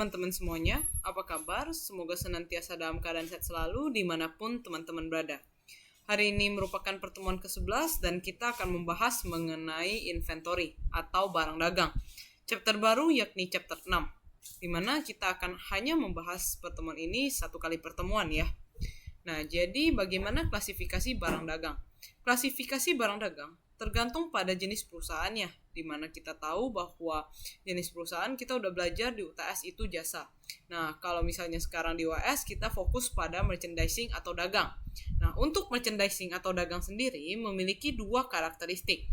teman-teman semuanya, apa kabar? Semoga senantiasa dalam keadaan sehat selalu dimanapun teman-teman berada. Hari ini merupakan pertemuan ke-11 dan kita akan membahas mengenai inventory atau barang dagang. Chapter baru yakni chapter 6, di mana kita akan hanya membahas pertemuan ini satu kali pertemuan ya. Nah, jadi bagaimana klasifikasi barang dagang? Klasifikasi barang dagang tergantung pada jenis perusahaannya, di mana kita tahu bahwa jenis perusahaan kita udah belajar di UTS itu jasa. Nah, kalau misalnya sekarang di UAS kita fokus pada merchandising atau dagang. Nah, untuk merchandising atau dagang sendiri memiliki dua karakteristik,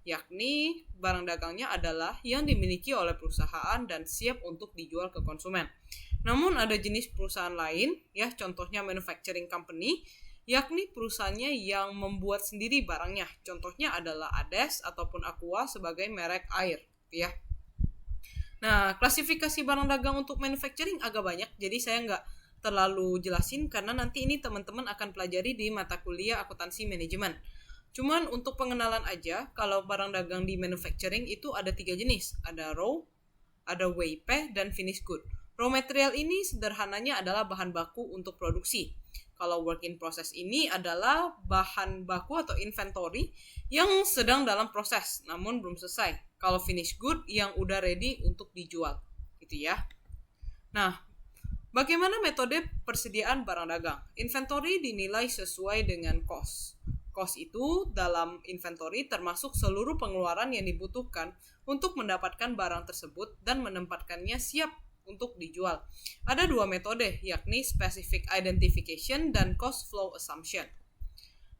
yakni barang dagangnya adalah yang dimiliki oleh perusahaan dan siap untuk dijual ke konsumen. Namun ada jenis perusahaan lain, ya contohnya manufacturing company, yakni perusahaannya yang membuat sendiri barangnya. Contohnya adalah Ades ataupun Aqua sebagai merek air, ya. Nah, klasifikasi barang dagang untuk manufacturing agak banyak, jadi saya nggak terlalu jelasin karena nanti ini teman-teman akan pelajari di mata kuliah akuntansi manajemen. Cuman untuk pengenalan aja, kalau barang dagang di manufacturing itu ada 3 jenis, ada raw, ada WIP, dan finished good. Raw material ini sederhananya adalah bahan baku untuk produksi. Kalau work in process ini adalah bahan baku atau inventory yang sedang dalam proses namun belum selesai. Kalau finished good yang udah ready untuk dijual, gitu ya. Nah, bagaimana metode persediaan barang dagang? Inventory dinilai sesuai dengan cost. Cost itu dalam inventory termasuk seluruh pengeluaran yang dibutuhkan untuk mendapatkan barang tersebut dan menempatkannya siap untuk dijual. Ada 2 metode, yakni specific identification dan cost flow assumption.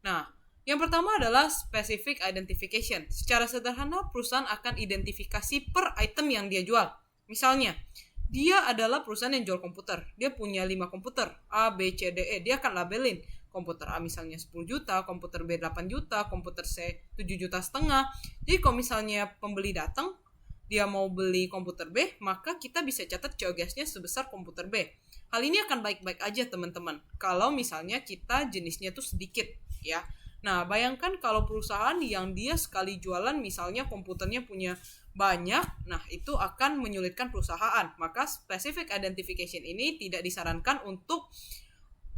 Nah, yang pertama adalah specific identification. Secara sederhana, perusahaan akan identifikasi per item yang dia jual. Misalnya, dia adalah perusahaan yang jual komputer. Dia punya 5 komputer, A, B, C, D, E. Dia akan labelin. Komputer A misalnya 10 juta, komputer B 8 juta, komputer C 7 juta setengah. Jadi kalau misalnya pembeli datang, dia mau beli komputer B, maka kita bisa catat COGS-nya sebesar komputer B. Hal ini akan baik-baik aja teman-teman, kalau misalnya kita jenisnya tuh sedikit, ya. Nah, bayangkan kalau perusahaan yang dia sekali jualan, misalnya komputernya punya banyak, nah itu akan menyulitkan perusahaan. Maka specific identification ini tidak disarankan untuk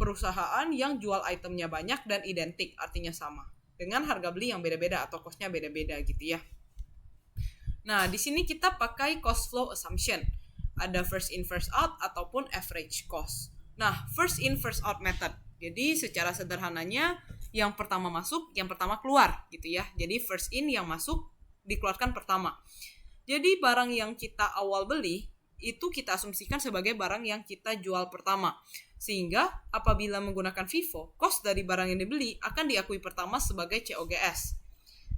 perusahaan yang jual itemnya banyak dan identik, artinya sama, dengan harga beli yang beda-beda atau cost-nya beda-beda gitu ya. Nah, di sini kita pakai cost flow assumption. Ada first in first out ataupun average cost. Nah, first in first out method. Jadi secara sederhananya yang pertama masuk, yang pertama keluar gitu ya. Jadi first in yang masuk dikeluarkan pertama. Jadi barang yang kita awal beli itu kita asumsikan sebagai barang yang kita jual pertama. Sehingga apabila menggunakan FIFO, cost dari barang yang dibeli akan diakui pertama sebagai COGS.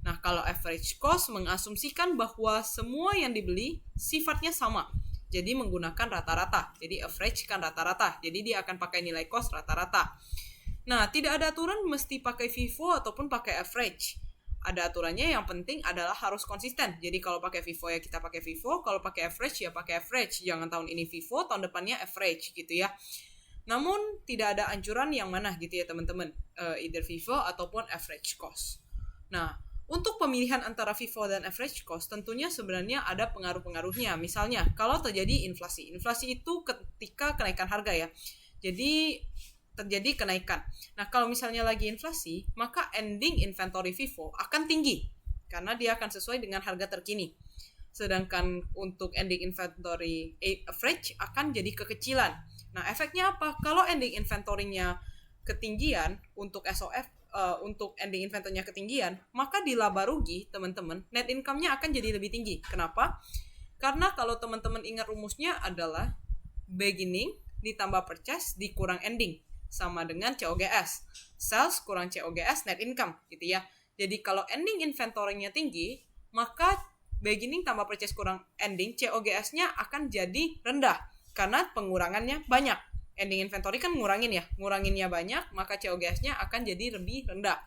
Nah, kalau average cost mengasumsikan bahwa semua yang dibeli sifatnya sama. Jadi menggunakan rata-rata. Jadi average kan rata-rata. Jadi dia akan pakai nilai cost rata-rata. Nah, tidak ada aturan mesti pakai FIFO ataupun pakai average. Ada aturannya, yang penting adalah harus konsisten. Jadi kalau pakai FIFO ya kita pakai FIFO, kalau pakai average ya pakai average. Jangan tahun ini FIFO, tahun depannya average gitu ya. Namun tidak ada anjuran yang mana gitu ya teman-teman. Either FIFO ataupun average cost. Nah, untuk pemilihan antara FIFO dan average cost tentunya sebenarnya ada pengaruh-pengaruhnya. Misalnya, kalau terjadi inflasi. Inflasi itu ketika kenaikan harga ya. Jadi terjadi kenaikan. Nah, kalau misalnya lagi inflasi, maka ending inventory FIFO akan tinggi karena dia akan sesuai dengan harga terkini. Sedangkan untuk ending inventory average akan jadi kekecilan. Nah, efeknya apa? Kalau ending inventory-nya ketinggian untuk SOF, untuk ending inventory-nya ketinggian, maka di laba rugi teman-teman net income-nya akan jadi lebih tinggi. Kenapa? Karena kalau teman-teman ingat rumusnya adalah beginning ditambah purchase dikurang ending sama dengan COGS. Sales kurang COGS net income gitu ya. Jadi kalau ending inventory-nya tinggi, maka beginning tambah purchase kurang ending, COGS-nya akan jadi rendah karena pengurangannya banyak. Ending inventory kan nguranginnya banyak, maka COGS-nya akan jadi lebih rendah.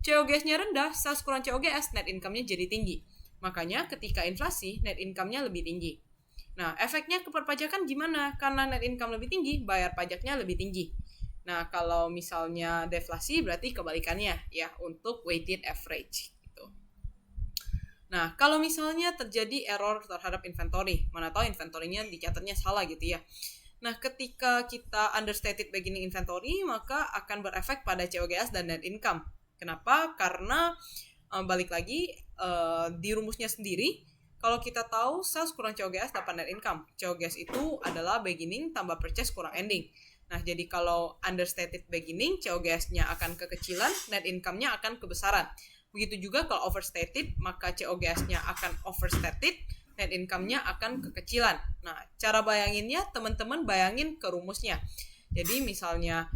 COGS-nya rendah, sales kurang COGS, net income-nya jadi tinggi. Makanya ketika inflasi, net income-nya lebih tinggi. Nah, efeknya ke perpajakan gimana? Karena net income lebih tinggi, bayar pajaknya lebih tinggi. Nah, kalau misalnya deflasi berarti kebalikannya ya untuk weighted average gitu. Nah, kalau misalnya terjadi error terhadap inventory, mana tahu inventory-nya dicatatnya salah gitu ya. Nah, ketika kita understated beginning inventory, maka akan berefek pada COGS dan net income. Kenapa? Karena balik lagi di rumusnya sendiri, kalau kita tahu sales kurang COGS dapat net income. COGS itu adalah beginning tambah purchase kurang ending. Nah, jadi kalau understated beginning, COGS-nya akan kekecilan, net income-nya akan kebesaran. Begitu juga kalau overstated, maka COGS-nya akan overstated, net income-nya akan kekecilan. Nah, cara bayanginnya, teman-teman bayangin ke rumusnya. Jadi misalnya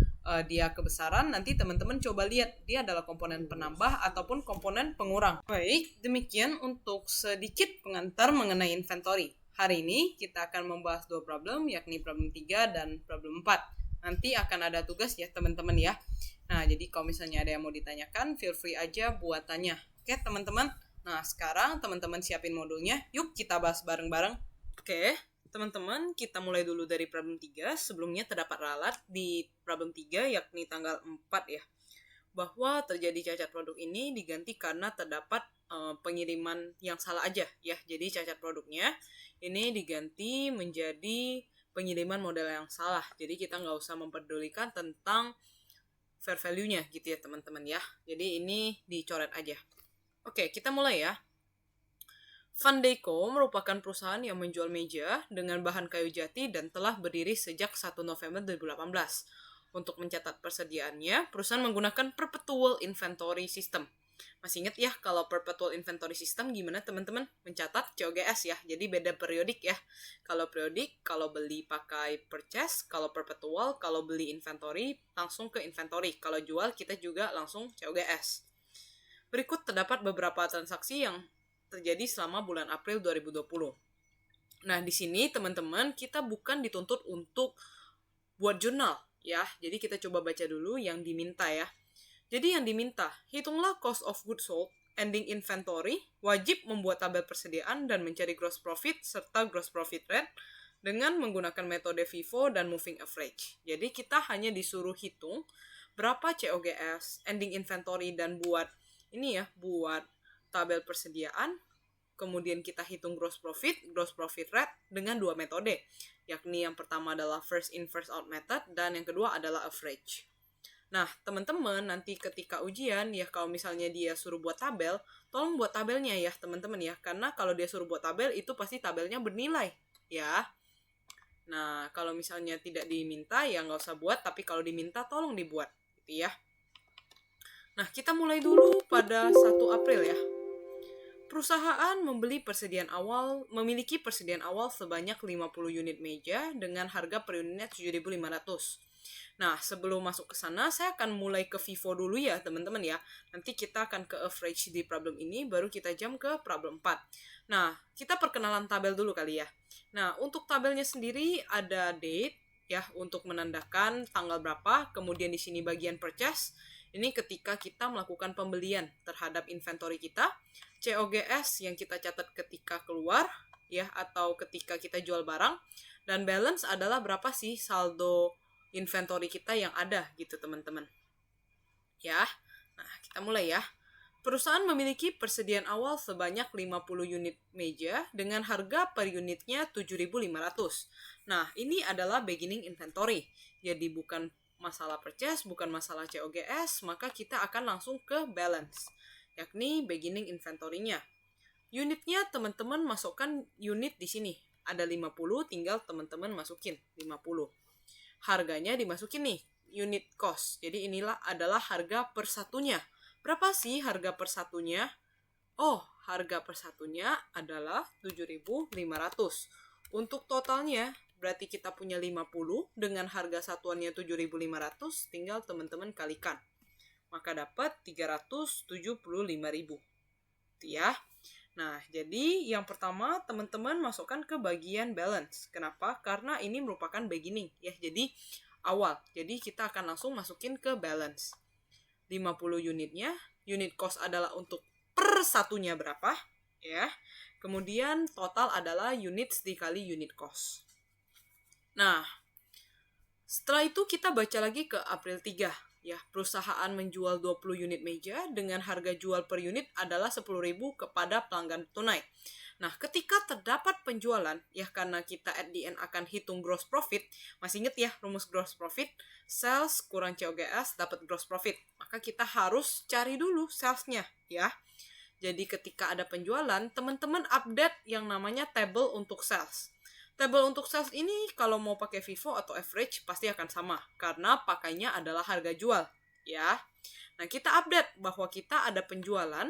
dia kebesaran, nanti teman-teman coba lihat dia adalah komponen penambah ataupun komponen pengurang. Baik, demikian untuk sedikit pengantar mengenai inventory. Hari ini kita akan membahas dua problem, yakni problem 3 dan problem 4. Nanti akan ada tugas ya teman-teman ya. Nah, jadi kalau misalnya ada yang mau ditanyakan, feel free aja buat tanya. Oke, teman-teman. Nah, sekarang teman-teman siapin modulnya. Yuk kita bahas bareng-bareng. Oke, teman-teman, kita mulai dulu dari problem 3. Sebelumnya terdapat ralat di problem 3, yakni tanggal 4 ya. Bahwa terjadi cacat produk ini diganti karena terdapat pengiriman yang salah aja ya. Jadi cacat produknya ini diganti menjadi pengiriman model yang salah. Jadi kita nggak usah memperdulikan tentang fair value-nya gitu ya teman-teman ya. Jadi ini dicoret aja. Oke, kita mulai ya. Van Deco merupakan perusahaan yang menjual meja dengan bahan kayu jati dan telah berdiri sejak 1 November 2018. Untuk mencatat persediaannya, perusahaan menggunakan Perpetual Inventory System. Masih ingat ya kalau Perpetual Inventory System gimana teman-teman? Mencatat COGS ya, jadi beda periodik ya. Kalau periodik, kalau beli pakai purchase, kalau perpetual, kalau beli inventory, langsung ke inventory. Kalau jual, kita juga langsung COGS. Berikut terdapat beberapa transaksi yang terjadi selama bulan April 2020. Nah, di sini teman-teman kita bukan dituntut untuk buat jurnal ya. Jadi kita coba baca dulu yang diminta ya. Jadi yang diminta, hitunglah cost of goods sold, ending inventory, wajib membuat tabel persediaan dan mencari gross profit serta gross profit rate dengan menggunakan metode FIFO dan moving average. Jadi kita hanya disuruh hitung berapa COGS, ending inventory dan buat ini ya, buat tabel persediaan. Kemudian kita hitung gross profit rate dengan dua metode, yakni yang pertama adalah first in first out method dan yang kedua adalah average. Nah, teman-teman nanti ketika ujian ya kalau misalnya dia suruh buat tabel, tolong buat tabelnya ya teman-teman ya, karena kalau dia suruh buat tabel itu pasti tabelnya bernilai ya. Nah, kalau misalnya tidak diminta ya nggak usah buat, tapi kalau diminta tolong dibuat gitu ya. Nah, kita mulai dulu pada 1 April ya. Perusahaan memiliki persediaan awal sebanyak 50 unit meja dengan harga per unitnya 7.500. Nah, sebelum masuk ke sana, saya akan mulai ke FIFO dulu ya, teman-teman ya. Nanti kita akan ke average di problem ini, baru kita jump ke problem 4. Nah, kita perkenalan tabel dulu kali ya. Nah, untuk tabelnya sendiri ada date, ya, untuk menandakan tanggal berapa. Kemudian di sini bagian purchase. Ini ketika kita melakukan pembelian terhadap inventory kita. COGS yang kita catat ketika keluar, ya, atau ketika kita jual barang. Dan balance adalah berapa sih saldo inventory kita yang ada gitu teman-teman ya. Nah, kita mulai ya. Perusahaan memiliki persediaan awal sebanyak 50 unit meja dengan harga per unitnya 7.500. Nah, ini adalah beginning inventory. Jadi bukan masalah purchase, bukan masalah COGS, maka kita akan langsung ke balance, yakni beginning inventory-nya. Unitnya teman-teman masukkan unit di sini. Ada 50, tinggal teman-teman masukin 50. Harganya dimasukin nih, unit cost. Jadi inilah adalah harga per satunya. Berapa sih harga per satunya? Oh, harga per satunya adalah 7.500. Untuk totalnya, berarti kita punya 50 dengan harga satuannya 7.500, tinggal teman-teman kalikan. Maka dapat 375.000. Itu ya. Nah, jadi yang pertama teman-teman masukkan ke bagian balance. Kenapa? Karena ini merupakan beginning ya. Jadi awal. Jadi kita akan langsung masukin ke balance. 50 unitnya, unit cost adalah untuk per satunya berapa ya. Kemudian total adalah units dikali unit cost. Nah, setelah itu kita baca lagi ke April 3 Ya, perusahaan menjual 20 unit meja dengan harga jual per unit adalah 10.000 kepada pelanggan tunai. Nah, ketika terdapat penjualan, ya karena kita at the end akan hitung gross profit, masih ingat ya rumus gross profit, sales kurang COGS dapat gross profit. Maka kita harus cari dulu salesnya, ya. Jadi ketika ada penjualan, teman-teman update yang namanya table untuk sales. Table untuk sales ini kalau mau pakai FIFO atau average pasti akan sama, karena pakainya adalah harga jual, ya. Nah, kita update bahwa kita ada penjualan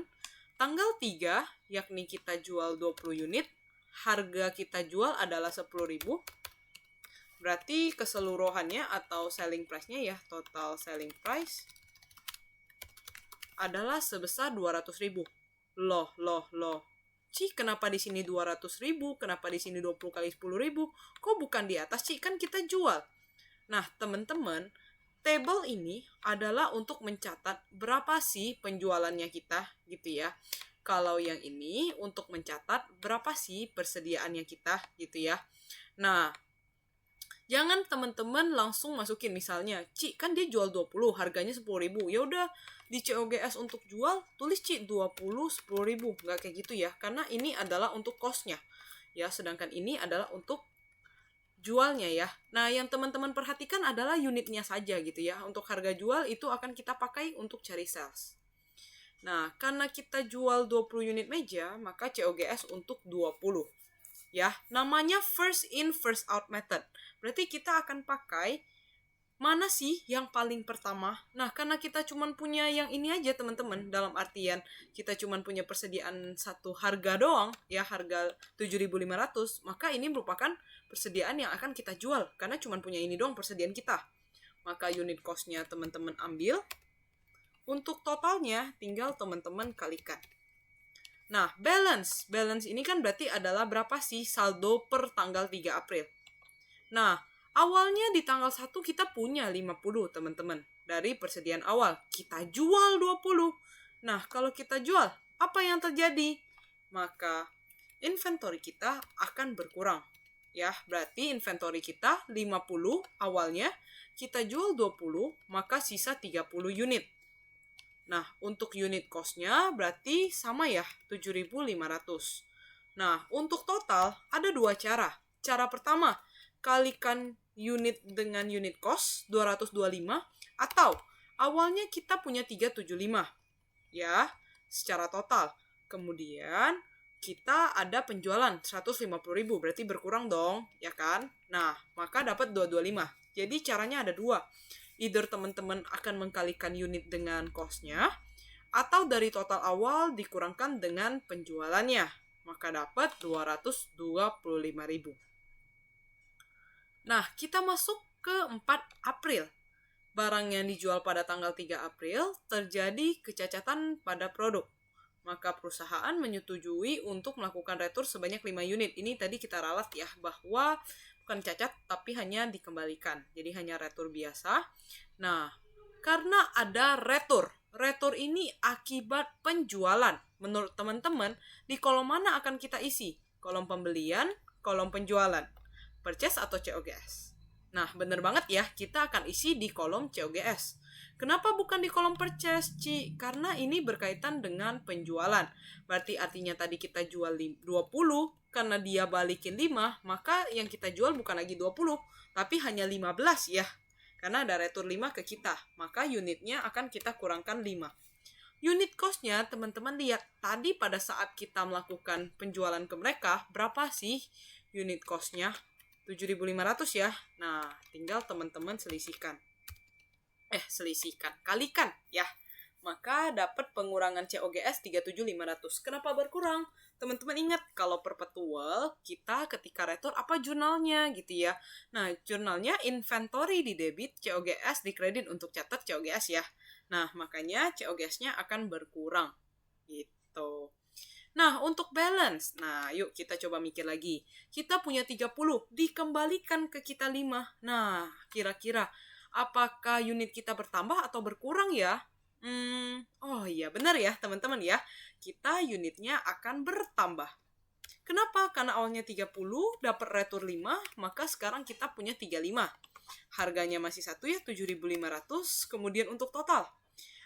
tanggal 3, yakni kita jual 20 unit, harga kita jual adalah 10.000. Berarti keseluruhannya atau selling price-nya ya, total selling price adalah sebesar 200.000. Loh. Ci, kenapa di sini 200.000? Kenapa di sini 20 kali 10.000? Kok bukan di atas, Ci? Kan kita jual. Nah, teman-teman, table ini adalah untuk mencatat berapa sih penjualannya kita, gitu ya. Kalau yang ini untuk mencatat berapa sih persediaannya kita, gitu ya. Nah, jangan teman-teman langsung masukin misalnya, Ci, kan dia jual 20, harganya 10.000. Ya udah, di COGS untuk jual, tulis Ci 20, 10.000. Nggak kayak gitu ya, karena ini adalah untuk cost-nya. Ya, sedangkan ini adalah untuk jualnya ya. Nah, yang teman-teman perhatikan adalah unitnya saja gitu ya. Untuk harga jual itu akan kita pakai untuk cari sales. Nah, karena kita jual 20 unit meja, maka COGS untuk 20. Ya, namanya first in first out method. Berarti kita akan pakai mana sih yang paling pertama? Nah, karena kita cuma punya yang ini aja teman-teman, dalam artian kita cuma punya persediaan satu harga doang, ya harga 7.500, maka ini merupakan persediaan yang akan kita jual, karena cuma punya ini doang persediaan kita. Maka unit cost-nya teman-teman ambil, untuk totalnya tinggal teman-teman kalikan. Nah, balance ini kan berarti adalah berapa sih saldo per tanggal 3 April. Nah, awalnya di tanggal 1 kita punya 50 teman-teman. Dari persediaan awal, kita jual 20. Nah, kalau kita jual, apa yang terjadi? Maka inventory kita akan berkurang. Ya, berarti inventory kita 50 awalnya, kita jual 20, maka sisa 30 unit. Nah, untuk unit cost-nya berarti sama ya, 7.500. Nah, untuk total ada dua cara. Cara pertama, kalikan unit dengan unit cost 225, atau awalnya kita punya 375 ya secara total, kemudian kita ada penjualan 150.000, berarti berkurang dong ya kan. Nah, maka dapat 225. Jadi caranya ada dua, either teman-teman akan mengkalikan unit dengan cost-nya, atau dari total awal dikurangkan dengan penjualannya, maka dapat 225.000. Nah, kita masuk ke 4 April. Barang yang dijual pada tanggal 3 April terjadi kecacatan pada produk. Maka perusahaan menyetujui untuk melakukan retur sebanyak 5 unit. Ini tadi kita ralat ya, bahwa bukan cacat tapi hanya dikembalikan. Jadi hanya retur biasa. Nah, karena ada retur. Retur ini akibat penjualan. Menurut teman-teman, di kolom mana akan kita isi? Kolom pembelian, kolom penjualan. Purchase atau COGS. Nah, bener banget ya, kita akan isi di kolom COGS. Kenapa bukan di kolom purchase, Ci? Karena ini berkaitan dengan penjualan. Berarti artinya tadi kita jual 20, karena dia balikin 5, maka yang kita jual bukan lagi 20, tapi hanya 15 ya. Karena ada retur 5 ke kita, maka unitnya akan kita kurangkan 5. Unit cost-nya, teman-teman lihat, tadi pada saat kita melakukan penjualan ke mereka, berapa sih unit cost-nya? 7.500 ya. Nah, tinggal teman-teman kalikan ya. Maka dapat pengurangan COGS 37.500. Kenapa berkurang? Teman-teman ingat, kalau perpetual, kita ketika retur apa jurnalnya gitu ya. Nah, jurnalnya inventory di debit, COGS di kredit untuk catat COGS ya. Nah, makanya COGS-nya akan berkurang gitu. Nah, untuk balance. Nah, yuk kita coba mikir lagi. Kita punya 30, dikembalikan ke kita 5. Nah, kira-kira apakah unit kita bertambah atau berkurang ya? Oh iya, benar ya teman-teman ya. Kita unitnya akan bertambah. Kenapa? Karena awalnya 30, dapat retur 5, maka sekarang kita punya 35. Harganya masih satu ya, 7.500. Kemudian untuk total,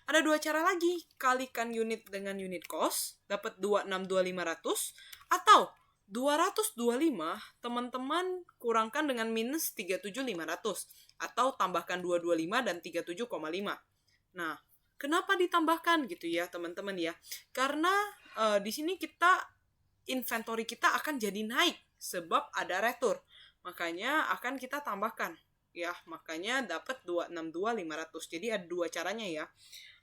ada dua cara lagi. Kalikan unit dengan unit cost, dapat 262.500, atau 225 teman-teman kurangkan dengan minus 37.500, atau tambahkan 225 dan 37,5. Nah, kenapa ditambahkan gitu ya teman-teman ya? Karena di sini inventory kita akan jadi naik sebab ada retur. Makanya akan kita tambahkan. Ya, makanya dapat 262.500. Jadi ada dua caranya ya.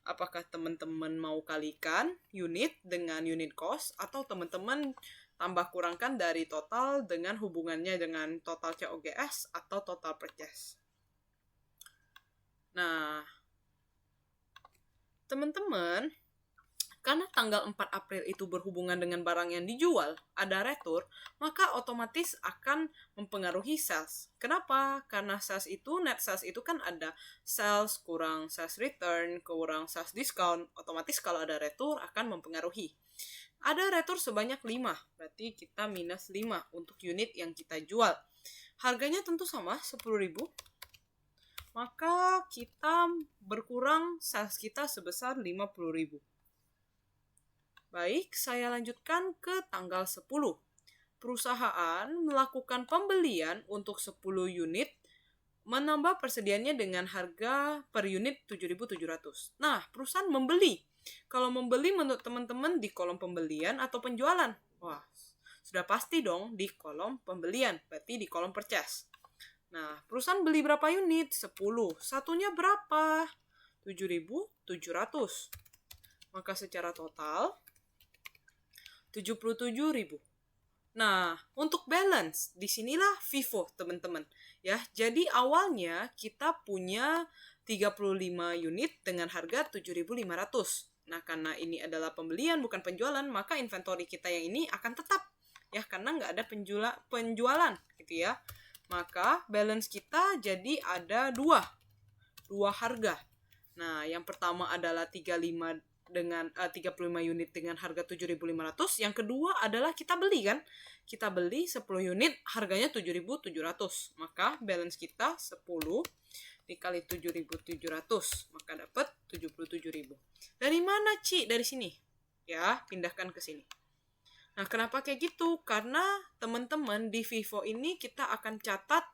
Apakah teman-teman mau kalikan unit dengan unit cost, atau teman-teman tambah kurangkan dari total dengan hubungannya dengan total COGS atau total purchase. Nah, teman-teman, karena tanggal 4 April itu berhubungan dengan barang yang dijual, ada retur, maka otomatis akan mempengaruhi sales. Kenapa? Karena net sales itu kan ada sales kurang sales return, kurang sales discount. Otomatis kalau ada retur akan mempengaruhi. Ada retur sebanyak 5, berarti kita minus 5 untuk unit yang kita jual. Harganya tentu sama, 10.000. Maka kita berkurang sales kita sebesar 50.000. Baik, saya lanjutkan ke tanggal 10. Perusahaan melakukan pembelian untuk 10 unit, menambah persediaannya dengan harga per unit 7.700. Nah, perusahaan membeli. Kalau membeli menurut teman-teman di kolom pembelian atau penjualan? Wah, sudah pasti dong di kolom pembelian, berarti di kolom purchase. Nah, perusahaan beli berapa unit? 10. Satunya berapa? 7.700. Maka secara total 77.000. Nah, untuk balance, disinilah FIFO, teman-teman. Ya, jadi awalnya kita punya 35 unit dengan harga 7.500. Nah, karena ini adalah pembelian bukan penjualan, maka inventory kita yang ini akan tetap. Ya, karena nggak ada penjualan, gitu ya. Maka balance kita jadi ada dua harga. Nah, yang pertama adalah 35 unit dengan harga 7.500. Yang kedua adalah kita beli kan. Kita beli 10 unit harganya 7.700. Maka balance kita 10 dikali 7.700. Maka dapat 77.000. Dari mana, Ci? Dari sini. Ya, pindahkan ke sini. Nah, kenapa kayak gitu? Karena teman-teman di FIFO ini kita akan catat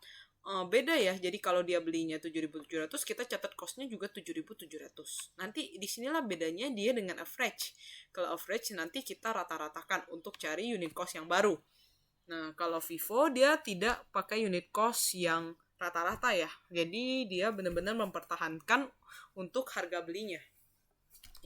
beda ya. Jadi kalau dia belinya 7.700, kita catat cost-nya juga 7.700. Nanti disinilah bedanya dia dengan average. Kalau average nanti kita rata-ratakan untuk cari unit cost yang baru. Nah, kalau FIFO dia tidak pakai unit cost yang rata-rata ya. Jadi dia benar-benar mempertahankan untuk harga belinya.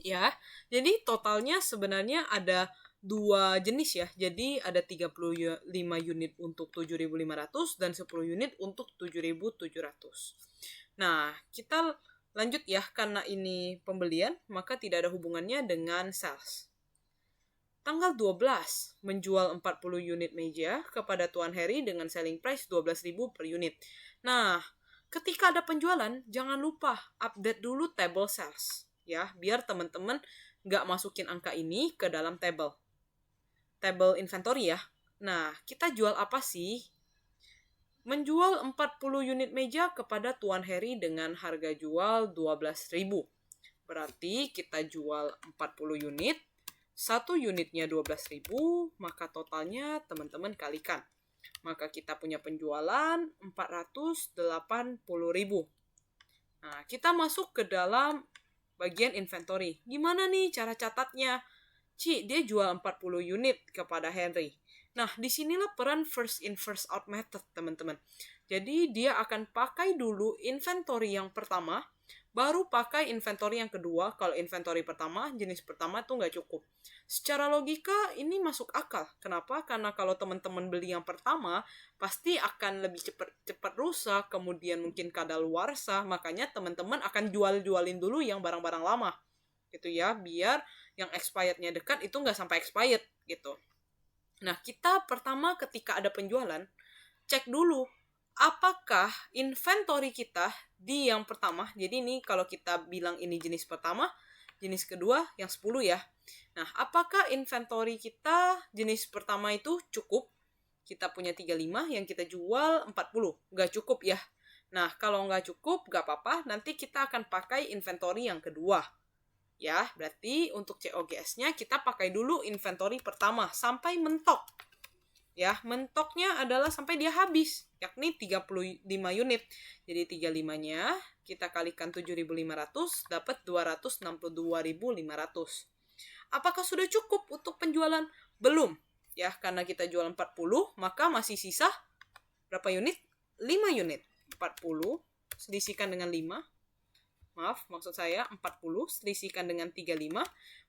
Ya, jadi totalnya sebenarnya ada dua jenis ya. Jadi ada 35 unit untuk 7.500 dan 10 unit untuk 7.700. Nah, kita lanjut ya, karena ini pembelian, maka tidak ada hubungannya dengan sales. Tanggal 12, menjual 40 unit meja kepada Tuan Harry dengan selling price 12.000 per unit. Nah, ketika ada penjualan, jangan lupa update dulu table sales. Ya, biar teman-teman nggak masukin angka ini ke dalam table inventory ya. Nah, kita jual apa sih? Menjual 40 unit meja kepada Tuan Harry dengan harga jual 12.000. Berarti kita jual 40 unit, satu unitnya 12.000, maka totalnya teman-teman kalikan. Maka kita punya penjualan 480.000. Nah, kita masuk ke dalam bagian inventory. Gimana nih cara catatnya? Ci, dia jual 40 unit kepada Henry. Nah, disinilah peran first in first out method, teman-teman. Jadi, dia akan pakai dulu inventory yang pertama, baru pakai inventory yang kedua. Kalau inventory pertama, jenis pertama tuh nggak cukup. Secara logika, ini masuk akal. Kenapa? Karena kalau teman-teman beli yang pertama, pasti akan lebih cepat rusak, kemudian mungkin kadaluarsa. Makanya teman-teman akan jualin dulu yang barang-barang lama. Gitu ya, biar yang expirednya dekat itu nggak sampai expired gitu. Nah, kita pertama ketika ada penjualan, cek dulu apakah inventory kita di yang pertama. Jadi ini kalau kita bilang ini jenis pertama, jenis kedua yang 10 ya. Nah, apakah inventory kita jenis pertama itu cukup? Kita punya 35, yang kita jual 40. Nggak cukup ya. Nah, kalau nggak cukup, nggak apa-apa. Nanti kita akan pakai inventory yang kedua. Ya, berarti untuk COGS-nya kita pakai dulu inventory pertama sampai mentok. Ya, mentoknya adalah sampai dia habis, yakni 35 unit. Jadi 35-nya kita kalikan 7.500 dapat 262.500. Apakah sudah cukup untuk penjualan? Belum. Ya, karena kita jual 40, maka masih sisa berapa unit? 5 unit. 40 selisihkan dengan 5. Maaf, maksud saya 40 selisihkan dengan 35,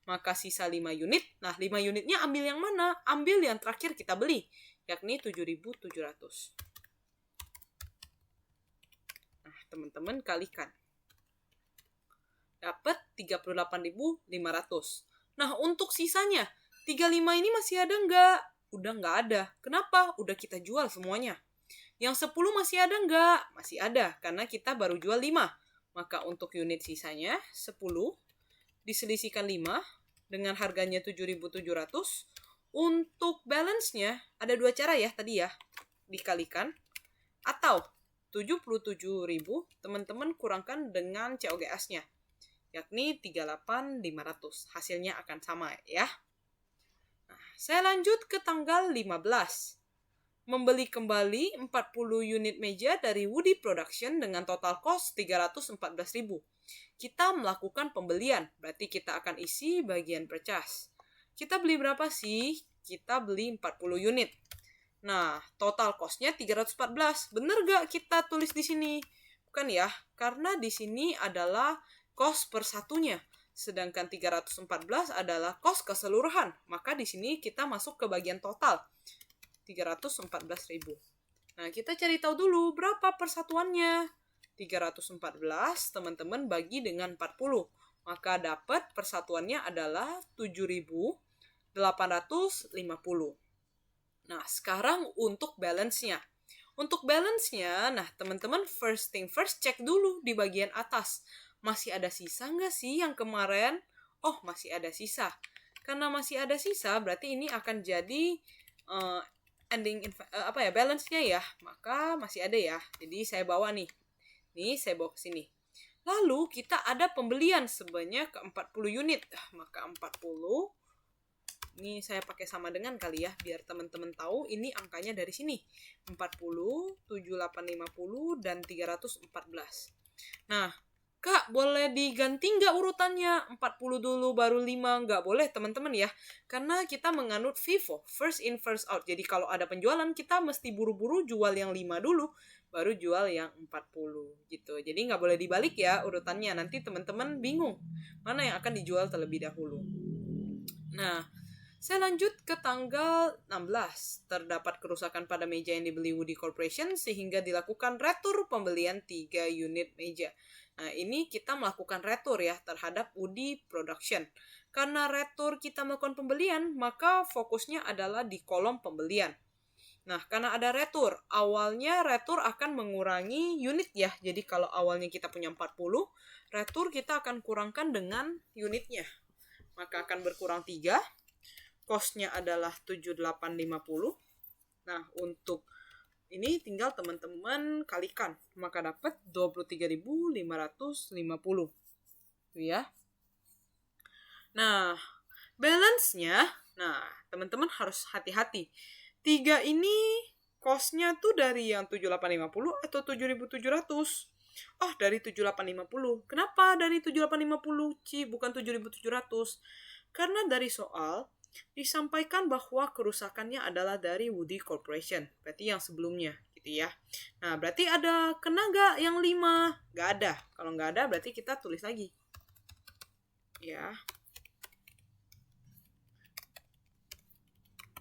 maka sisa 5 unit. Nah, 5 unitnya ambil yang mana? Ambil yang terakhir kita beli, yakni 7.700. Nah, teman-teman kalikan. Dapat 38.500. Nah, untuk sisanya, 35 ini masih ada nggak? Udah nggak ada. Kenapa? Udah kita jual semuanya. Yang 10 masih ada nggak? Masih ada, karena kita baru jual 5. Maka untuk unit sisanya 10 diselisihkan 5 dengan harganya 7.700. Untuk balance-nya ada dua cara ya tadi ya. Dikalikan atau 77.000 teman-teman kurangkan dengan COGS-nya, yakni 38.500. Hasilnya akan sama ya. Nah, saya lanjut ke tanggal 15. Membeli kembali 40 unit meja dari Woody Production dengan total cost 314.000. Kita melakukan pembelian, berarti kita akan isi bagian purchase. Kita beli berapa sih? Kita beli 40 unit. Nah, total cost-nya 314. Bener gak kita tulis di sini? Bukan ya, karena di sini adalah cost per satunya. Sedangkan 314 adalah cost keseluruhan. Maka di sini kita masuk ke bagian total. 314.000. Nah, kita cari tahu dulu berapa persatuannya. 314 teman-teman bagi dengan 40. Maka dapat persatuannya adalah 7.850. Nah, sekarang untuk balance-nya. Untuk balance-nya, nah teman-teman first thing first cek dulu di bagian atas. Masih ada sisa nggak sih yang kemarin? Oh, masih ada sisa. Karena masih ada sisa, berarti ini akan jadi balance-nya ya. Maka masih ada ya. Jadi saya bawa nih. Nih, saya bawa ke sini. Lalu kita ada pembelian sebanyak 40 unit. Maka 40 ini saya pakai sama dengan kali ya, biar teman-teman tahu ini angkanya dari sini. 40, 7850, dan 314. Nah, Kak, boleh diganti nggak urutannya? 40 dulu, baru 5. Nggak boleh, teman-teman ya. Karena kita menganut FIFO, first in, first out. Jadi kalau ada penjualan, kita mesti buru-buru jual yang 5 dulu, baru jual yang 40. Gitu. Jadi nggak boleh dibalik ya urutannya. Nanti teman-teman bingung mana yang akan dijual terlebih dahulu. Nah, saya lanjut ke tanggal 16. Terdapat kerusakan pada meja yang dibeli Woody Corporation sehingga dilakukan retur pembelian 3 unit meja. Nah, ini kita melakukan retur ya terhadap Woody Production. Karena retur kita melakukan pembelian, maka fokusnya adalah di kolom pembelian. Nah, karena ada retur, awalnya retur akan mengurangi unit ya. Jadi kalau awalnya kita punya 40, retur kita akan kurangkan dengan unitnya. Maka akan berkurang 3. Cost-nya adalah 7.850. Nah, untuk ini tinggal teman-teman kalikan. Maka dapat 23.550. Tuh ya. Nah, balance-nya, nah, teman-teman harus hati-hati. 3 ini cost-nya tuh dari yang 7.850 atau 7.700? Oh, dari 7.850. Kenapa dari 7.850? Bukan 7.700. Karena dari soal disampaikan bahwa kerusakannya adalah dari Woody Corporation. Berarti yang sebelumnya, gitu ya. Nah, berarti ada kena nggak yang 5? Nggak ada. Kalau nggak ada, berarti kita tulis lagi. Ya.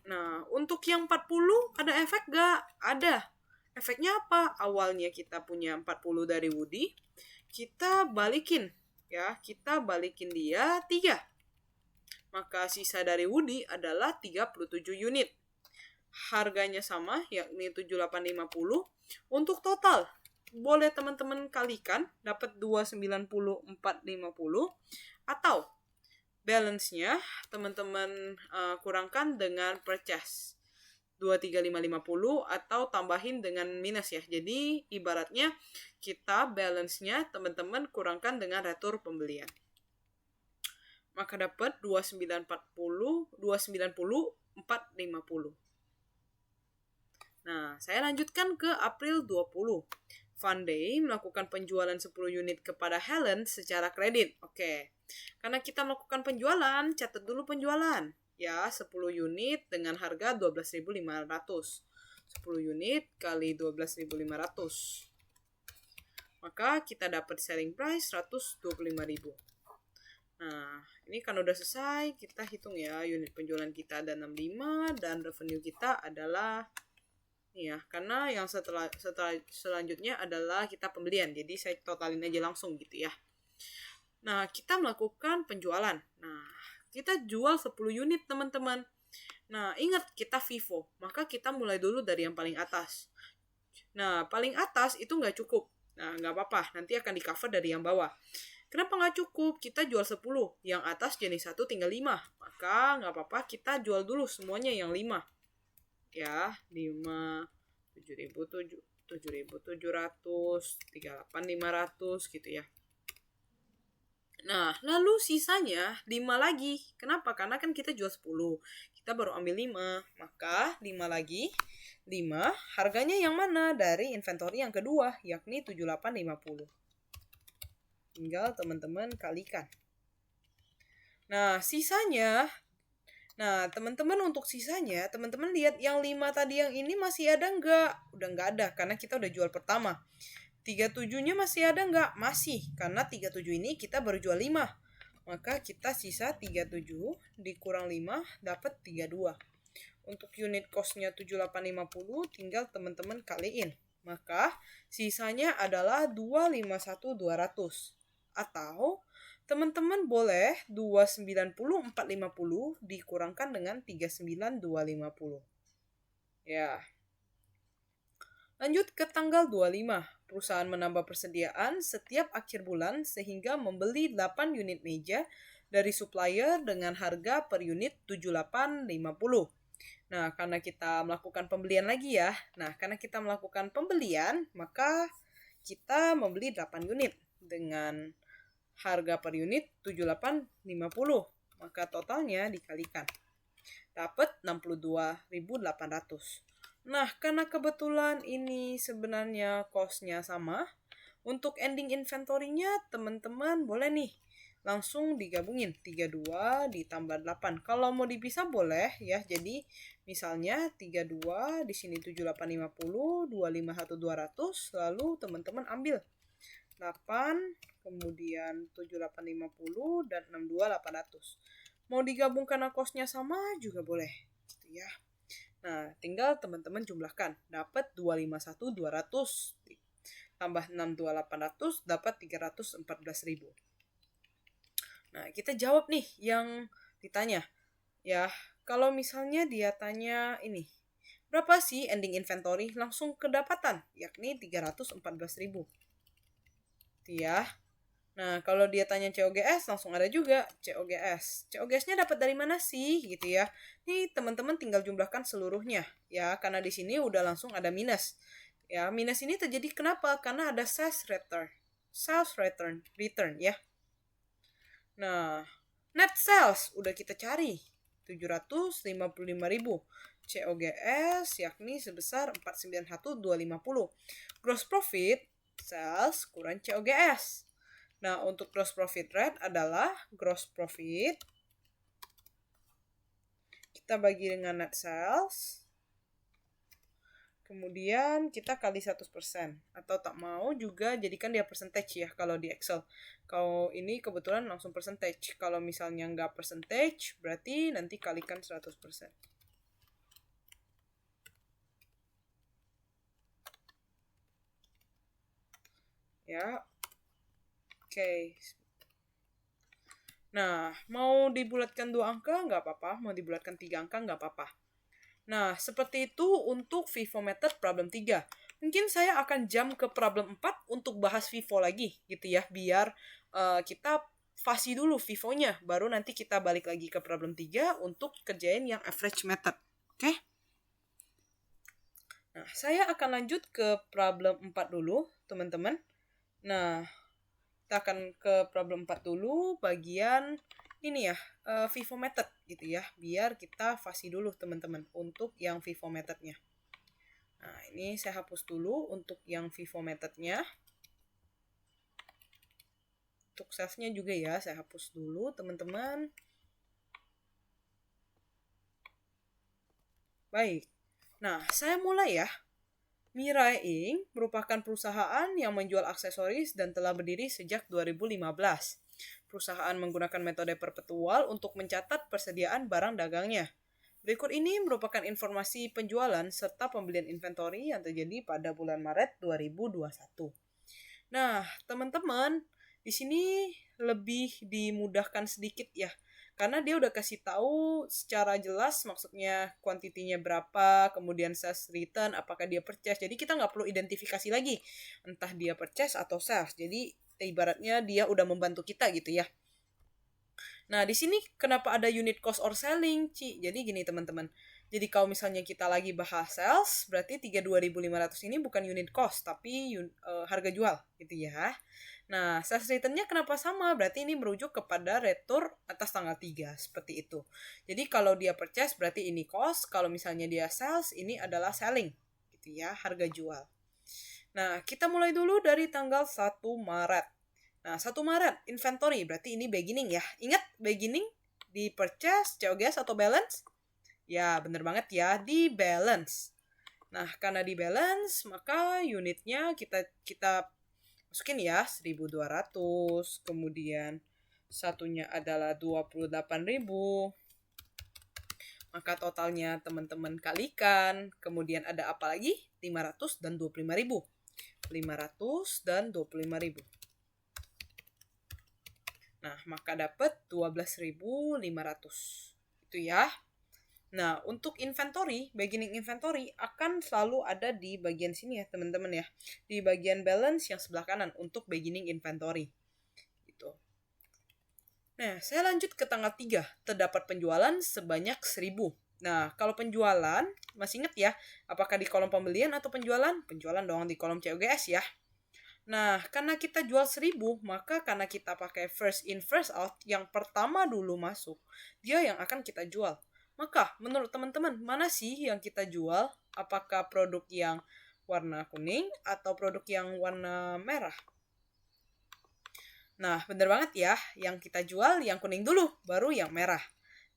Nah, untuk yang 40 ada efek nggak? Ada. Efeknya apa? Awalnya kita punya 40 dari Woody, kita balikin. Ya, kita balikin dia 3. Maka sisa dari Woody adalah 37 unit. Harganya sama, yakni 7.850. Untuk total, boleh teman-teman kalikan, dapat 294.50. Atau balance-nya teman-teman kurangkan dengan purchase. 23550 atau tambahin dengan minus ya. Jadi ibaratnya kita balance-nya teman-teman kurangkan dengan retur pembelian. Maka dapat 2940, 290, 450. Nah, saya lanjutkan ke April 20. Funday melakukan penjualan 10 unit kepada Helen secara kredit. Oke. Karena kita melakukan penjualan, catat dulu penjualan. Ya, 10 unit dengan harga 12.500. 10 unit kali 12.500. Maka kita dapat selling price 125.000. Nah, ini kan udah selesai. Kita hitung ya, unit penjualan kita ada 65 dan revenue kita adalah ya, karena yang selanjutnya adalah kita pembelian. Jadi saya totalin aja langsung gitu ya. Nah, kita melakukan penjualan. Nah, kita jual 10 unit teman-teman. Nah, ingat kita FIFO. Maka kita mulai dulu dari yang paling atas. Nah, paling atas itu nggak cukup. Nah, nggak apa-apa. Nanti akan di cover dari yang bawah. Kenapa nggak cukup? Kita jual 10. Yang atas jenis 1 tinggal 5. Maka nggak apa-apa. Kita jual dulu semuanya yang 5. Ya, 5, 7.700, 38.500 gitu ya. Nah, lalu sisanya 5 lagi. Kenapa? Karena kan kita jual 10. Kita baru ambil 5. Maka 5 lagi. 5, harganya yang mana? Dari inventory yang kedua, yakni 7850. Tinggal teman-teman kalikan. Nah, sisanya. Nah, teman-teman untuk sisanya, teman-teman lihat yang 5 tadi yang ini masih ada nggak? Udah nggak ada, karena kita udah jual pertama. 37-nya masih ada nggak? Masih, karena 37 ini kita baru jual 5. Maka kita sisa 37 dikurang 5 dapat 32. Untuk unit cost-nya 7850 tinggal teman-teman kaliin. Maka sisanya adalah 251.200. Atau teman-teman boleh 290.450 dikurangkan dengan 39.250. Ya. Lanjut ke tanggal 25. Perusahaan menambah persediaan setiap akhir bulan sehingga membeli 8 unit meja dari supplier dengan harga per unit 7850. Nah, karena kita melakukan pembelian lagi ya. Nah, karena kita melakukan pembelian, maka kita membeli 8 unit dengan harga per unit 7850. Maka totalnya dikalikan. Dapat 62.800. Nah, karena kebetulan ini sebenarnya cost-nya sama, untuk ending inventory-nya teman-teman boleh nih langsung digabungin 32 ditambah 8. Kalau mau dipisah boleh ya. Jadi misalnya 32 di sini 7850, 251.200, lalu teman-teman ambil 8, kemudian 7850 dan 62.800. Mau digabung karena cost-nya sama juga boleh gitu ya. Nah, tinggal teman-teman jumlahkan. Dapat 251.200 tambah 62.800 dapat 314.000. Nah, kita jawab nih yang ditanya. Ya, kalau misalnya dia tanya ini, berapa sih ending inventory? Langsung kedapatan, yakni 314.000. Ya. Nah, kalau dia tanya COGS, langsung ada juga COGS. COGS-nya dapat dari mana sih gitu ya. Nih, teman-teman tinggal jumlahkan seluruhnya ya, karena di sini udah langsung ada minus. Ya, minus ini terjadi kenapa? Karena ada sales return ya. Nah, net sales udah kita cari 755.000. COGS yakni sebesar 491.250. Gross profit sales kurang COGS. Nah, untuk gross profit rate adalah gross profit kita bagi dengan net sales. Kemudian kita kali 100%. Atau tak mau juga jadikan dia percentage ya kalau di Excel. Kalau ini kebetulan langsung percentage. Kalau misalnya nggak percentage, berarti nanti kalikan 100%. Ya. Oke. Nah, mau dibulatkan 2 angka nggak apa-apa, mau dibulatkan 3 angka nggak apa-apa. Nah, seperti itu untuk FIFO method problem 3. Mungkin saya akan jump ke problem 4 untuk bahas FIFO lagi gitu ya, biar kita fasi dulu FIFO-nya, baru nanti kita balik lagi ke problem 3 untuk kerjain yang average method. Oke? Nah, saya akan lanjut ke problem 4 dulu, teman-teman. Nah, kita akan ke problem 4 dulu, bagian ini ya, FIFO method gitu ya. Biar kita fasih dulu, teman-teman, untuk yang FIFO methodnya. Nah, ini saya hapus dulu untuk yang FIFO methodnya. Untuk salesnya juga ya, saya hapus dulu, teman-teman. Baik. Nah, saya mulai ya. Mirai Inc. merupakan perusahaan yang menjual aksesoris dan telah berdiri sejak 2015. Perusahaan menggunakan metode perpetual untuk mencatat persediaan barang dagangnya. Berikut ini merupakan informasi penjualan serta pembelian inventory yang terjadi pada bulan Maret 2021. Nah, teman-teman, di sini lebih dimudahkan sedikit ya. Karena dia udah kasih tahu secara jelas maksudnya kuantitinya berapa, kemudian sales return, apakah dia purchase. Jadi kita nggak perlu identifikasi lagi, entah dia purchase atau sales. Jadi ibaratnya dia udah membantu kita gitu ya. Nah, di sini kenapa ada unit cost or selling, Ci? Jadi gini teman-teman. Jadi kalau misalnya kita lagi bahas sales, berarti 32.500 ini bukan unit cost, tapi harga jual gitu ya. Nah, sales return-nya kenapa sama? Berarti ini merujuk kepada retur atas tanggal 3, seperti itu. Jadi kalau dia purchase berarti ini cost, kalau misalnya dia sales ini adalah selling gitu ya, harga jual. Nah, kita mulai dulu dari tanggal 1 Maret. Nah, 1 Maret, inventory, berarti ini beginning ya. Ingat, beginning di purchase, COGS atau balance? Ya, bener banget ya, di balance. Nah, karena di balance, maka unitnya kita masukin ya, 1.200, kemudian satunya adalah 28.000. Maka totalnya teman-teman kalikan, kemudian ada apa lagi? 500 dan 25.000. 500 dan 25.000. Nah, maka dapat 12.500. Itu ya. Nah, untuk inventory, beginning inventory akan selalu ada di bagian sini ya, teman-teman ya. Di bagian balance yang sebelah kanan untuk beginning inventory. Gitu. Nah, saya lanjut ke tanggal 3. Terdapat penjualan sebanyak 1.000. Nah, kalau penjualan, masih ingat ya, apakah di kolom pembelian atau penjualan? Penjualan dong di kolom COGS ya. Nah, karena kita jual 1.000, maka karena kita pakai first in first out, yang pertama dulu masuk, dia yang akan kita jual. Maka, menurut teman-teman, mana sih yang kita jual? Apakah produk yang warna kuning atau produk yang warna merah? Nah, bener banget ya, yang kita jual yang kuning dulu, baru yang merah.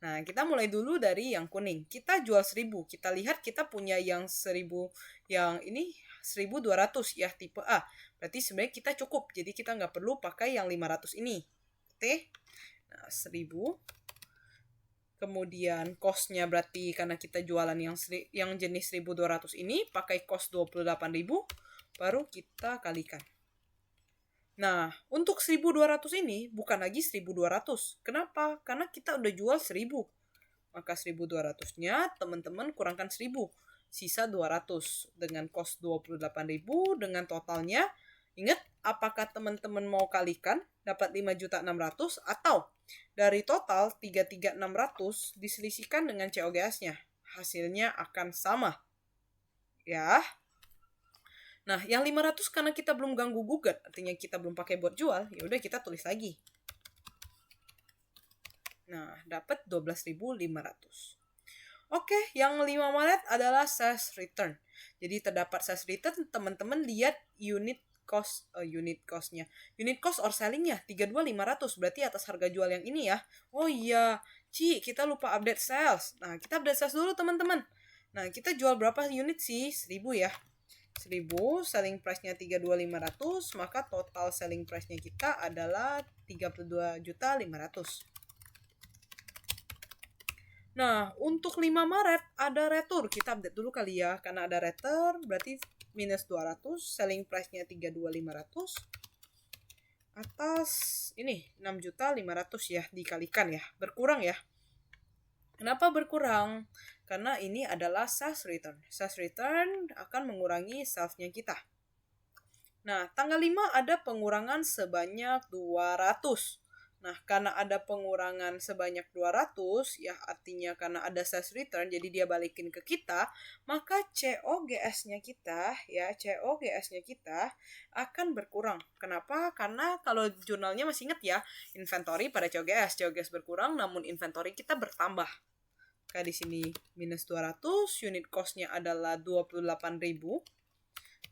Nah, kita mulai dulu dari yang kuning. Kita jual 1.000. Kita lihat kita punya yang 1.000, yang ini 1.200 ya, tipe A. Berarti sebenarnya kita cukup. Jadi kita nggak perlu pakai yang 500 ini. Oke? Nah, 1.000. Kemudian cost-nya berarti karena kita jualan yang jenis 1.200 ini, pakai cost 28.000, baru kita kalikan. Nah, untuk 1.200 ini bukan lagi 1.200. Kenapa? Karena kita udah jual 1.000. Maka 1.200-nya teman-teman kurangkan 1.000. Sisa 200 dengan cost 28.000 dengan totalnya. Ingat, apakah teman-teman mau kalikan dapat 5.600.000 atau dari total 33.600 diselisihkan dengan COGS-nya. Hasilnya akan sama. Ya. Nah, yang 500 karena kita belum ganggu gugat, artinya kita belum pakai buat jual, ya udah kita tulis lagi. Nah, dapat 12.500. Oke, yang 5 Maret adalah sales return. Jadi terdapat sales return, teman-teman lihat unit cost-nya. Unit cost or selling-nya 32.500, berarti atas harga jual yang ini ya. Oh iya, Ci, kita lupa update sales. Nah, kita update sales dulu, teman-teman. Nah, kita jual berapa unit sih? 1.000 ya. 1.000, selling price-nya 32.500, maka total selling price-nya kita adalah 32.500. Nah, untuk 5 Maret ada retur. Kita update dulu kali ya, karena ada retur berarti minus 200, selling price-nya 32.500. Atas ini 6.500 ya, dikalikan ya, berkurang ya. Kenapa berkurang? Karena ini adalah sales return. Sales return akan mengurangi sales-nya kita. Nah, tanggal 5 ada pengurangan sebanyak 200. Nah, karena ada pengurangan sebanyak 200, ya artinya karena ada sales return, jadi dia balikin ke kita, maka COGS-nya kita, akan berkurang. Kenapa? Karena kalau jurnalnya masih ingat ya, inventory pada COGS berkurang, namun inventory kita bertambah. Kayak di sini minus 200, unit cost-nya adalah 28.000.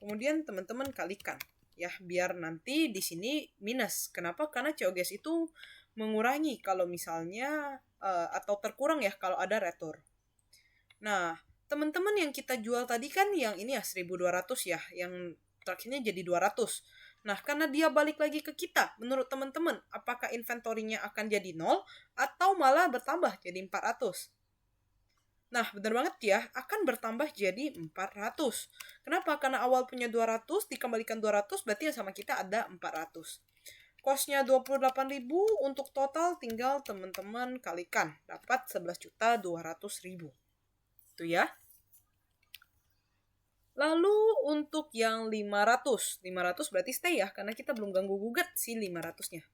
Kemudian teman-teman kalikan. Ya, biar nanti di sini minus. Kenapa? Karena COGS itu mengurangi kalau misalnya atau terkurang ya kalau ada retur. Nah, teman-teman yang kita jual tadi kan yang ini ya 1.200 ya, yang terakhirnya jadi 200. Nah, karena dia balik lagi ke kita, menurut teman-teman, apakah inventorinya akan jadi 0 atau malah bertambah jadi 400? Nah, benar banget ya, akan bertambah jadi 400. Kenapa? Karena awal punya 200, dikembalikan 200, berarti yang sama kita ada 400. Cost-nya 28.000, untuk total tinggal teman-teman kalikan. Dapat 11.200.000. Itu ya. Lalu untuk yang 500 berarti stay ya, karena kita belum ganggu-gugat si 500-nya.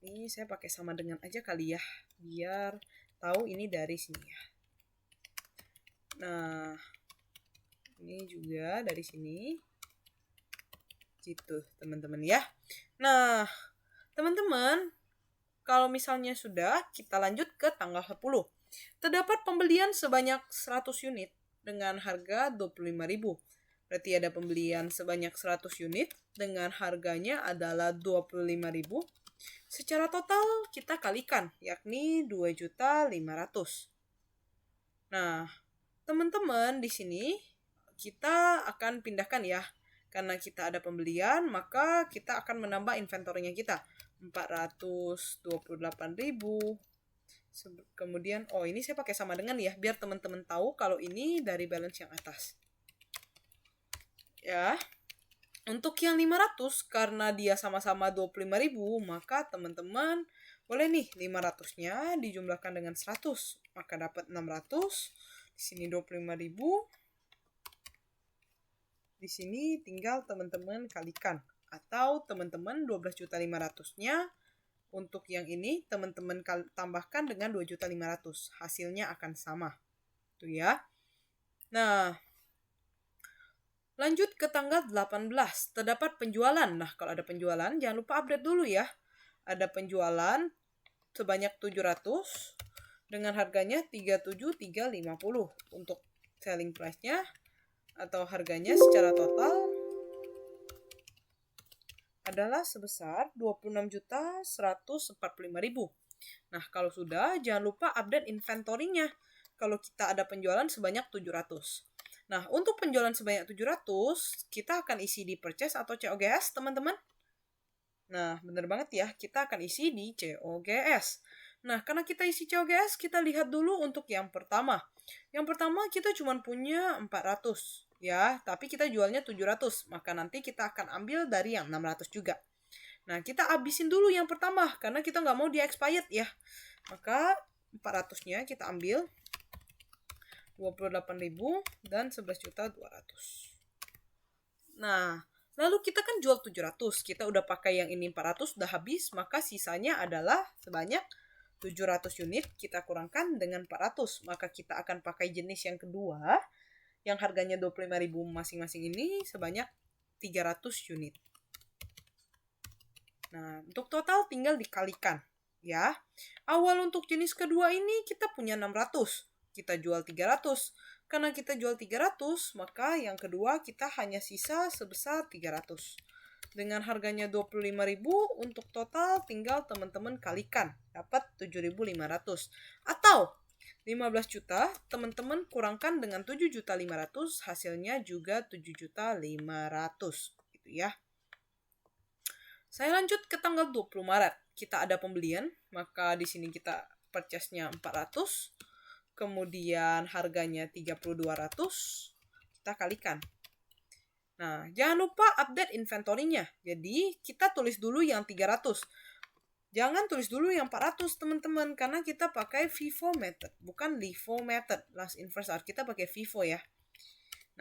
Ini saya pakai sama dengan aja kali ya, biar tahu ini dari sini ya. Nah, ini juga dari sini. Gitu, teman-teman ya. Nah, teman-teman, kalau misalnya sudah, kita lanjut ke tanggal 10. Terdapat pembelian sebanyak 100 unit dengan harga 25.000. Berarti ada pembelian sebanyak 100 unit dengan harganya adalah 25.000. Secara total kita kalikan, yakni 2.500.000. Nah, teman-teman di sini kita akan pindahkan ya. Karena kita ada pembelian, maka kita akan menambah inventorinya kita. 428.000. Kemudian, ini saya pakai sama dengan ya, biar teman-teman tahu kalau ini dari balance yang atas. Ya. Untuk yang 500, karena dia sama-sama 25.000, maka teman-teman boleh nih 500-nya dijumlahkan dengan 100. Maka dapat 600. Di sini 25.000. Di sini tinggal teman-teman kalikan. Atau teman-teman 12.500-nya untuk yang ini teman-teman tambahkan dengan 2.500.000. Hasilnya akan sama. Tuh ya. Nah, lanjut ke tanggal 18, terdapat penjualan. Nah, kalau ada penjualan, jangan lupa update dulu ya. Ada penjualan sebanyak 700 dengan harganya 37.350. Untuk selling price-nya atau harganya secara total adalah sebesar 26.145.000. Nah, kalau sudah, jangan lupa update inventory-nya. Kalau kita ada penjualan sebanyak 700. Nah, untuk penjualan sebanyak 700, kita akan isi di purchase atau COGS, teman-teman. Nah, benar banget ya, kita akan isi di COGS. Nah, karena kita isi COGS, kita lihat dulu untuk yang pertama. Yang pertama kita cuma punya 400, ya, tapi kita jualnya 700, maka nanti kita akan ambil dari yang 600 juga. Nah, kita habisin dulu yang pertama, karena kita nggak mau dia expired ya. Maka 400-nya kita ambil. 28.000 dan 11.200. Nah, lalu kita kan jual 700. Kita udah pakai yang ini 400, udah habis. Maka sisanya adalah sebanyak 700 unit. Kita kurangkan dengan 400. Maka kita akan pakai jenis yang kedua. Yang harganya 25.000 masing-masing ini sebanyak 300 unit. Nah, untuk total tinggal dikalikan. Ya, awal untuk jenis kedua ini kita punya 600. Kita jual 300. Karena kita jual 300, maka yang kedua kita hanya sisa sebesar 300. Dengan harganya 25.000, untuk total tinggal teman-teman kalikan. Dapat 7.500. Atau 15 juta, teman-teman kurangkan dengan 7.500, hasilnya juga 7.500. Gitu ya. Saya lanjut ke tanggal 20 Maret. Kita ada pembelian, maka di sini kita purchase-nya 400. Kemudian harganya 3.200, kita kalikan. Nah, jangan lupa update inventory-nya. Jadi, kita tulis dulu yang 300. Jangan tulis dulu yang 400, teman-teman, karena kita pakai FIFO method, bukan LIFO method. Last in first out, kita pakai FIFO ya.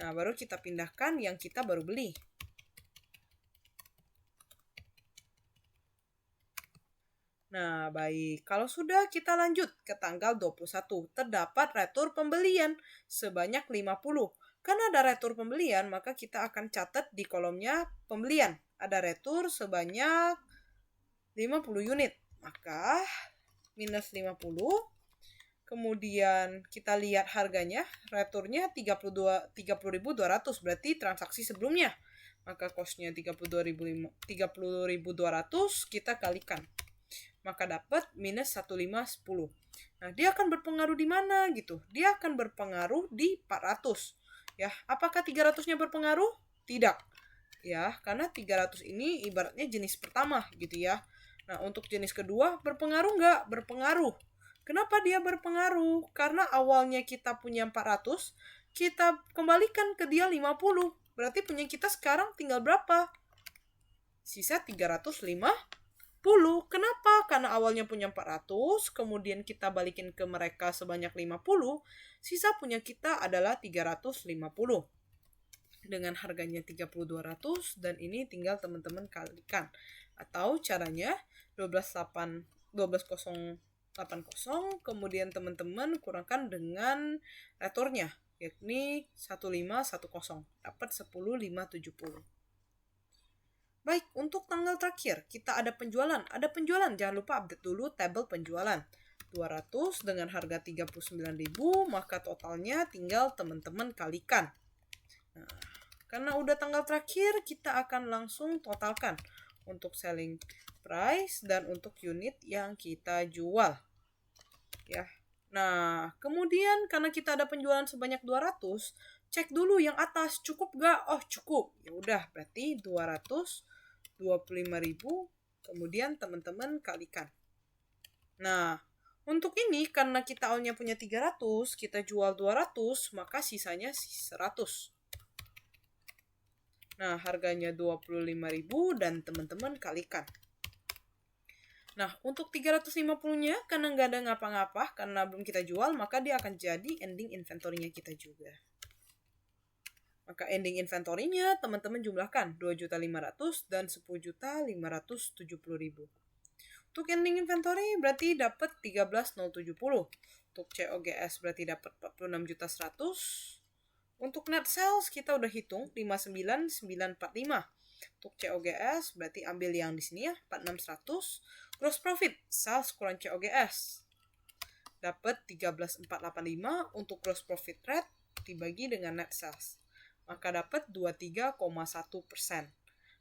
Nah, baru kita pindahkan yang kita baru beli. Nah, baik. Kalau sudah, kita lanjut ke tanggal 21. Terdapat retur pembelian sebanyak 50. Karena ada retur pembelian, maka kita akan catat di kolomnya pembelian. Ada retur sebanyak 50 unit. Maka minus 50. Kemudian kita lihat harganya, returnya 30.200, berarti transaksi sebelumnya. Maka cost-nya 30.200 kita kalikan. Maka dapat minus 1510. Nah, dia akan berpengaruh di mana gitu? Dia akan berpengaruh di 400. Ya, apakah 300-nya berpengaruh? Tidak. Ya, karena 300 ini ibaratnya jenis pertama gitu ya. Nah, untuk jenis kedua berpengaruh nggak? Berpengaruh. Kenapa dia berpengaruh? Karena awalnya kita punya 400, kita kembalikan ke dia 50. Berarti punya kita sekarang tinggal berapa? Sisa 350. Kenapa? Karena awalnya punya 400, kemudian kita balikin ke mereka sebanyak 50, sisa punya kita adalah 350. Dengan harganya 30.200 dan ini tinggal teman-teman kalikan. Atau caranya 12.080, kemudian teman-teman kurangkan dengan returnya, yakni 1510, dapat 10.570. Baik, untuk tanggal terakhir, kita ada penjualan. Ada penjualan, jangan lupa update dulu tabel penjualan. 200 dengan harga 39.000, maka totalnya tinggal teman-teman kalikan. Nah, karena udah tanggal terakhir, kita akan langsung totalkan untuk selling price dan untuk unit yang kita jual. Ya. Nah, kemudian karena kita ada penjualan sebanyak 200, cek dulu yang atas, cukup gak? Oh, cukup. Ya udah, berarti 225.000, kemudian teman-teman kalikan. Nah, untuk ini karena kita awalnya punya 300, kita jual 200, maka sisanya 100. Nah, harganya 25.000 dan teman-teman kalikan. Nah, untuk 350-nya karena nggak ada ngapa-ngapa, karena belum kita jual, maka dia akan jadi ending inventory-nya kita juga. Maka ending inventory-nya teman-teman jumlahkan 2.500.000 dan 10.570.000. Untuk ending inventory berarti dapat 13.070. Untuk COGS berarti dapat 46.100.000. Untuk net sales kita udah hitung 59.945. Untuk COGS berarti ambil yang di sini ya, 46.100. Gross profit sales kurang COGS dapat 13.485. Untuk gross profit rate dibagi dengan net sales, maka dapat 23,1%.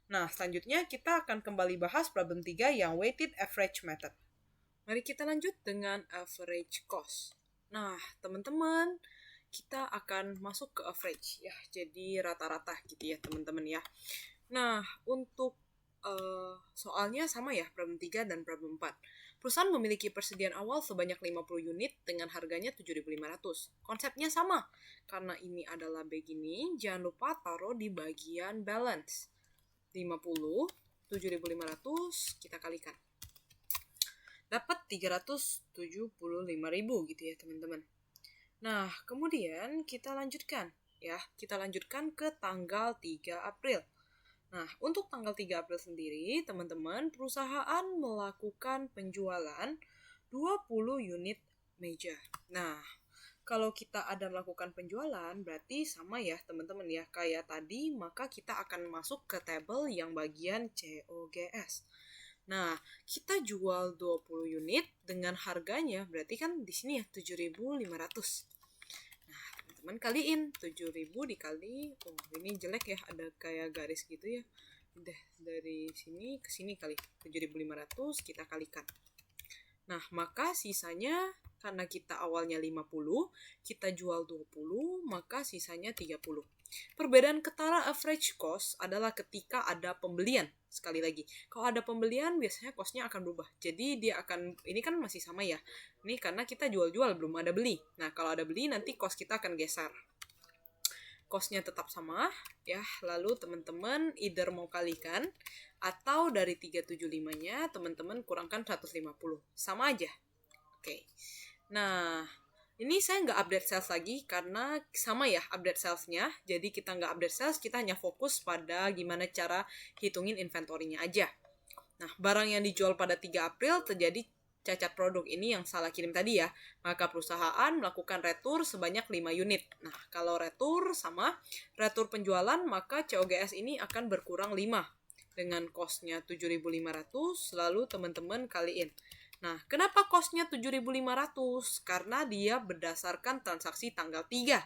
Nah, selanjutnya kita akan kembali bahas problem 3 yang weighted average method. Mari kita lanjut dengan average cost. Nah, teman-teman, kita akan masuk ke average ya, jadi rata-rata gitu ya teman-teman ya. Nah, untuk soalnya sama ya, problem 3 dan problem 4. Perusahaan memiliki persediaan awal sebanyak 50 unit dengan harganya 7.500. Konsepnya sama, karena ini adalah begini, jangan lupa taruh di bagian balance. 50, 7.500, kita kalikan. Dapat 375.000 gitu ya teman-teman. Nah, kemudian kita lanjutkan ya, kita lanjutkan ke tanggal 3 April. Nah, untuk tanggal 3 April sendiri, teman-teman, perusahaan melakukan penjualan 20 unit meja. Nah, kalau kita ada melakukan penjualan, berarti sama ya, teman-teman ya, kayak tadi, maka kita akan masuk ke tabel yang bagian COGS. Nah, kita jual 20 unit dengan harganya, berarti kan di sini ya, 7.500. Teman kaliin 7.000 dikali, oh ini jelek ya, ada kayak garis gitu ya, udah dari sini ke sini kali 7.500 kita kalikan. Nah, maka sisanya karena kita awalnya 50, kita jual 20, maka sisanya 30. Perbedaan ketara average cost adalah ketika ada pembelian. Sekali lagi, kalau ada pembelian biasanya costnya akan berubah. Jadi dia akan, ini kan masih sama ya. Ini karena kita jual-jual, belum ada beli. Nah, kalau ada beli nanti cost kita akan geser. Costnya tetap sama ya. Lalu teman-teman either mau kalikan atau dari 375-nya teman-teman kurangkan 150. Sama aja. Oke. Nah, ini saya nggak update sales lagi karena sama ya update salesnya. Jadi kita nggak update sales, kita hanya fokus pada gimana cara hitungin inventory-nya aja. Nah, barang yang dijual pada 3 April terjadi cacat produk, ini yang salah kirim tadi ya. Maka perusahaan melakukan retur sebanyak 5 unit. Nah, kalau retur sama retur penjualan, maka COGS ini akan berkurang 5 dengan cost-nya 7.500, lalu teman-teman kaliin. Nah, kenapa cost-nya 7.500? Karena dia berdasarkan transaksi tanggal 3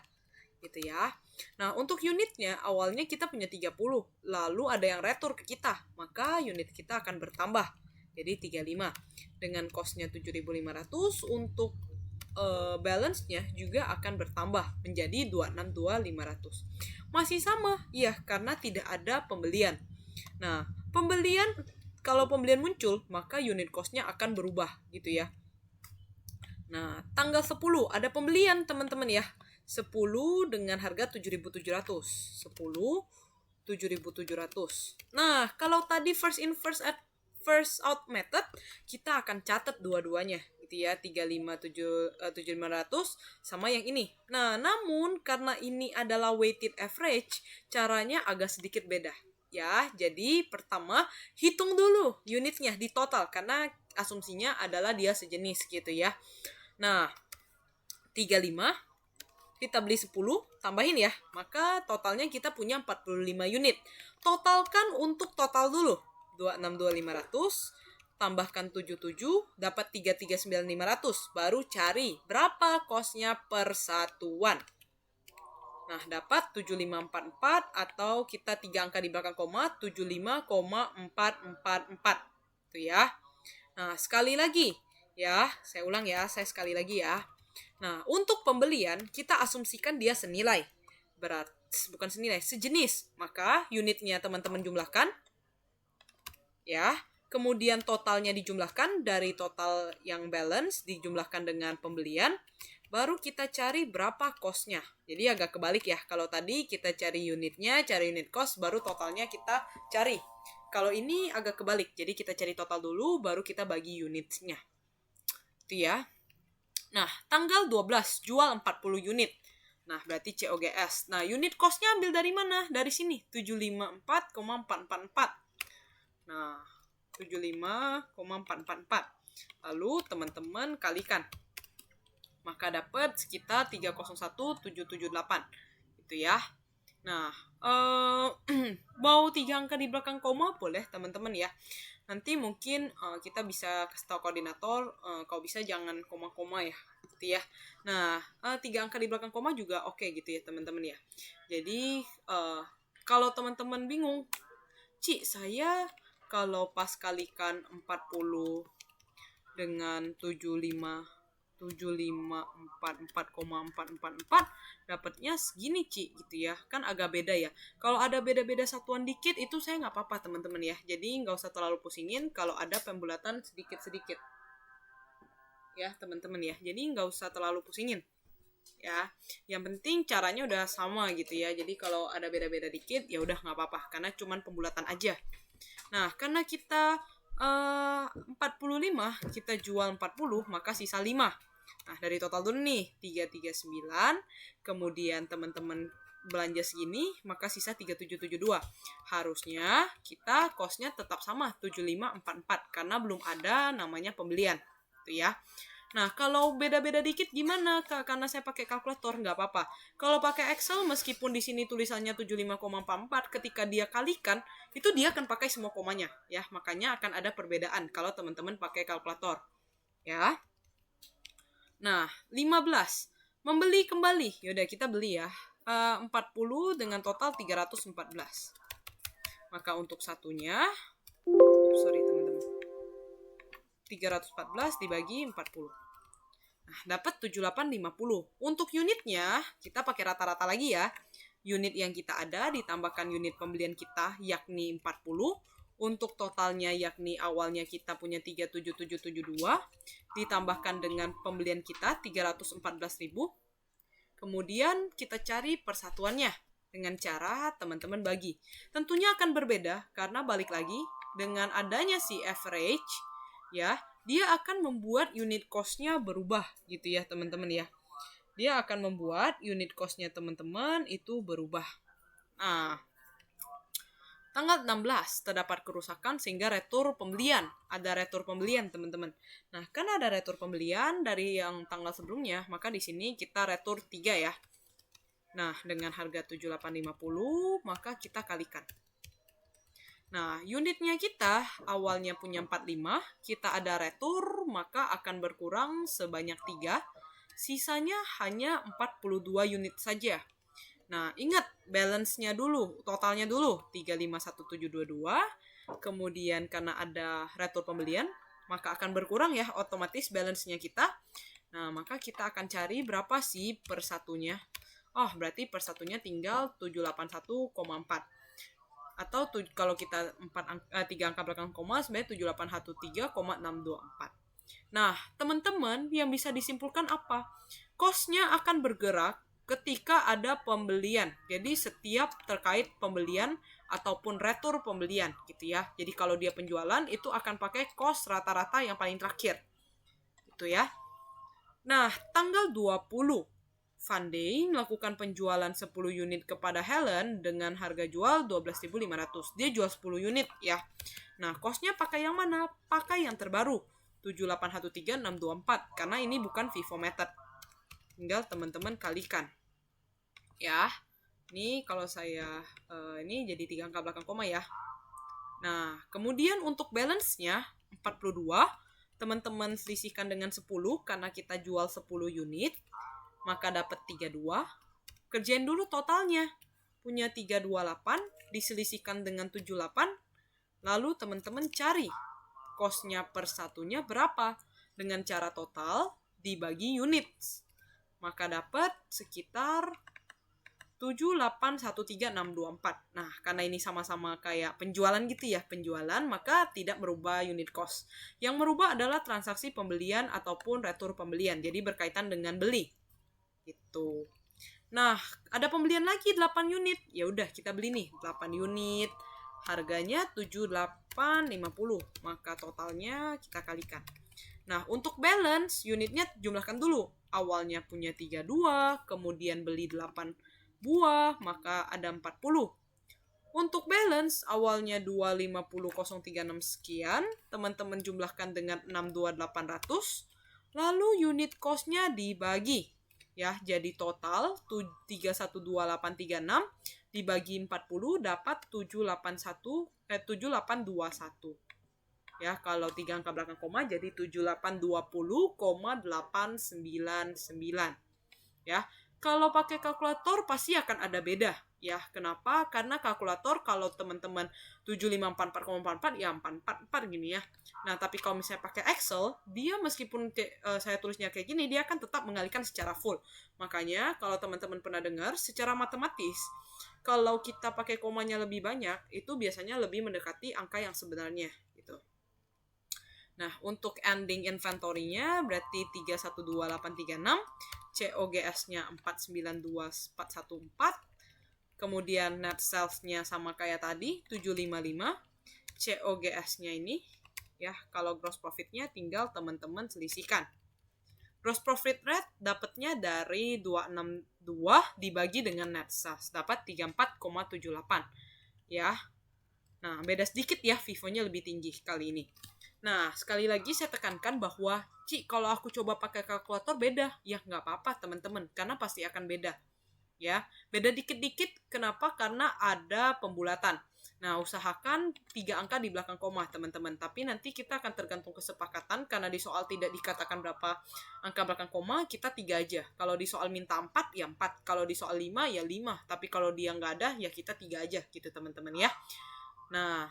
gitu ya. Nah, untuk unitnya awalnya kita punya 30, lalu ada yang retur ke kita, maka unit kita akan bertambah jadi 35 dengan cost-nya 7.500. Untuk balance-nya juga akan bertambah menjadi 262.500. Masih sama ya, karena tidak ada pembelian. Nah, kalau pembelian muncul, maka unit cost-nya akan berubah gitu ya. Nah, tanggal 10 ada pembelian teman-teman ya. 10 dengan harga 7.700. 10 7.700. Nah, kalau tadi first in first out method, kita akan catat dua-duanya gitu ya, 7.500 sama yang ini. Nah, namun karena ini adalah weighted average, caranya agak sedikit beda ya. Jadi pertama hitung dulu unitnya di total karena asumsinya adalah dia sejenis gitu ya. Nah, 35 kita beli 10, tambahin ya, maka totalnya kita punya 45 unit. Totalkan untuk total dulu, 262.500, tambahkan 77, dapat 339.500, baru cari berapa kosnya per satuan. Nah, dapat 7544 atau kita 3 angka di belakang koma, 75,444. Itu ya. Nah, sekali lagi ya, saya ulang ya, saya sekali lagi ya. Nah, untuk pembelian, kita asumsikan dia senilai. Bukan senilai, sejenis. Maka unitnya teman-teman jumlahkan. Ya, kemudian totalnya dijumlahkan dari total yang balance, dijumlahkan dengan pembelian. Baru kita cari berapa cost-nya. Jadi agak kebalik ya. Kalau tadi kita cari unitnya, cari unit cost, baru totalnya kita cari. Kalau ini agak kebalik. Jadi kita cari total dulu, baru kita bagi unitnya. Itu ya. Nah, tanggal 12 jual 40 unit. Nah, berarti COGS. Nah, unit cost-nya ambil dari mana? Dari sini, 754,444. Nah, 75,444. Lalu teman-teman kalikan. Maka dapat sekitar 301.778. Itu ya. Nah, mau 3 angka di belakang koma boleh teman-teman ya. Nanti mungkin kita bisa kasih tahu koordinator, kalau bisa jangan koma-koma ya, gitu ya. Nah, 3 angka di belakang koma juga oke gitu ya teman-teman ya. Jadi kalau teman-teman bingung, Ci, saya kalau pas kalikan 40 dengan 75.444,444 dapatnya segini Ci gitu ya, kan agak beda ya. Kalau ada beda-beda satuan dikit itu saya nggak apa-apa teman-teman ya, jadi nggak usah terlalu pusingin kalau ada pembulatan sedikit-sedikit ya teman-teman ya, jadi nggak usah terlalu pusingin ya. Yang penting caranya udah sama gitu ya, jadi kalau ada beda-beda dikit ya udah nggak apa-apa karena cuman pembulatan aja. Nah, karena kita 45 kita jual 40, maka sisa 5. Nah, dari total dulu nih 339, kemudian teman-teman belanja segini, maka sisa 3772. Harusnya kita cost-nya tetap sama 7544 karena belum ada namanya pembelian. Itu ya. Nah, kalau beda-beda dikit gimana, Kak? Karena saya pakai kalkulator, nggak apa-apa. Kalau pakai Excel, meskipun di sini tulisannya 75,44, ketika dia kalikan, itu dia akan pakai semua komanya. Ya, makanya akan ada perbedaan kalau teman-teman pakai kalkulator. Ya. Nah, 15. Membeli kembali. Yaudah, kita beli ya. 40 dengan total 314. Maka untuk satunya, sorry teman-teman. 314 dibagi 40. Nah, dapat 7850. Untuk unitnya, kita pakai rata-rata lagi ya. Unit yang kita ada ditambahkan unit pembelian kita, yakni 40. Untuk totalnya, yakni awalnya kita punya 37772. Ditambahkan dengan pembelian kita, 314.000. Kemudian kita cari persatuannya dengan cara teman-teman bagi. Tentunya akan berbeda karena balik lagi, dengan adanya si average, ya, dia akan membuat unit cost-nya berubah gitu ya teman-teman ya. Dia akan membuat unit cost-nya teman-teman itu berubah. Nah, Tanggal 16 terdapat kerusakan sehingga retur pembelian. Ada retur pembelian, teman-teman. Nah, karena ada retur pembelian dari yang tanggal sebelumnya, maka di sini kita retur 3 ya. Nah, dengan harga 7850, maka kita kalikan. Nah, unitnya kita awalnya punya 45, kita ada retur, maka akan berkurang sebanyak 3. Sisanya hanya 42 unit saja. Nah, ingat balance-nya dulu, totalnya dulu 351722. Kemudian karena ada retur pembelian, maka akan berkurang ya otomatis balance-nya kita. Nah, maka kita akan cari berapa sih per satunya. Oh, berarti per satunya tinggal 781,4. Atau kalau kita 3 angka belakang koma, sebenarnya 7813,624. Nah, teman-teman yang bisa disimpulkan apa? Cost-nya akan bergerak ketika ada pembelian. Jadi setiap terkait pembelian ataupun retur pembelian gitu ya. Jadi kalau dia penjualan itu akan pakai cost rata-rata yang paling terakhir. Gitu ya. Nah, tanggal 20 Funday melakukan penjualan 10 unit kepada Helen dengan harga jual 12.500. Dia jual 10 unit ya. Nah, cost-nya pakai yang mana? Pakai yang terbaru. 7813,624 karena ini bukan FIFO method. Tinggal teman-teman kalikan. Ya, ini kalau saya ini jadi 3 angka belakang koma ya. Nah, kemudian untuk balance-nya 42, teman-teman selisihkan dengan 10 karena kita jual 10 unit, maka dapat 32. Kerjain dulu totalnya. Punya 328 diselisihkan dengan 78. Lalu teman-teman cari cost-nya per satunya berapa dengan cara total dibagi unit. Maka dapat sekitar 7813,624. Nah, karena ini sama-sama kayak penjualan gitu ya, penjualan, maka tidak merubah unit cost. Yang merubah adalah transaksi pembelian ataupun retur pembelian. Jadi berkaitan dengan beli. Gitu. Nah, ada pembelian lagi 8 unit. Ya udah, kita beli nih 8 unit. Harganya 7850. Maka totalnya kita kalikan. Nah, untuk balance unitnya jumlahkan dulu. Awalnya punya 32, kemudian beli 8 buah, maka ada 40. Untuk balance awalnya 250,036 sekian, teman-teman jumlahkan dengan 62800, lalu unit cost-nya dibagi. Ya, jadi total 312836 dibagi 40 dapat 7821. Ya, kalau 3 angka belakang koma jadi 7820,899. Ya. Kalau pakai kalkulator pasti akan ada beda. Ya, kenapa? Karena kalkulator kalau teman-teman 7544,44 ya 444 gini ya. Nah, tapi kalau misalnya pakai Excel, dia meskipun saya tulisnya kayak gini, dia akan tetap mengalihkan secara full. Makanya, kalau teman-teman pernah dengar, secara matematis, kalau kita pakai komanya lebih banyak, itu biasanya lebih mendekati angka yang sebenarnya. Gitu. Nah, untuk ending inventory-nya berarti 312836, COGS-nya 492414, kemudian net sales-nya sama kayak tadi 755, COGS-nya ini ya, kalau gross profit-nya tinggal teman-teman selisihkan. Gross profit rate dapatnya dari 262 dibagi dengan net sales, dapat 34,78 ya. Nah, beda sedikit ya, FIFO-nya lebih tinggi kali ini. Nah, sekali lagi saya tekankan bahwa, kalau aku coba pakai kalkulator beda. Ya, nggak apa-apa teman-teman, karena pasti akan beda. Ya, beda dikit-dikit. Kenapa? Karena ada pembulatan. Nah, usahakan 3 angka di belakang koma, teman-teman. Tapi nanti kita akan tergantung kesepakatan, karena di soal tidak dikatakan berapa angka belakang koma, kita 3 aja. Kalau di soal minta 4, ya 4. Kalau di soal 5, ya 5. Tapi kalau dia nggak ada, ya kita 3 aja gitu, teman-teman ya. Nah,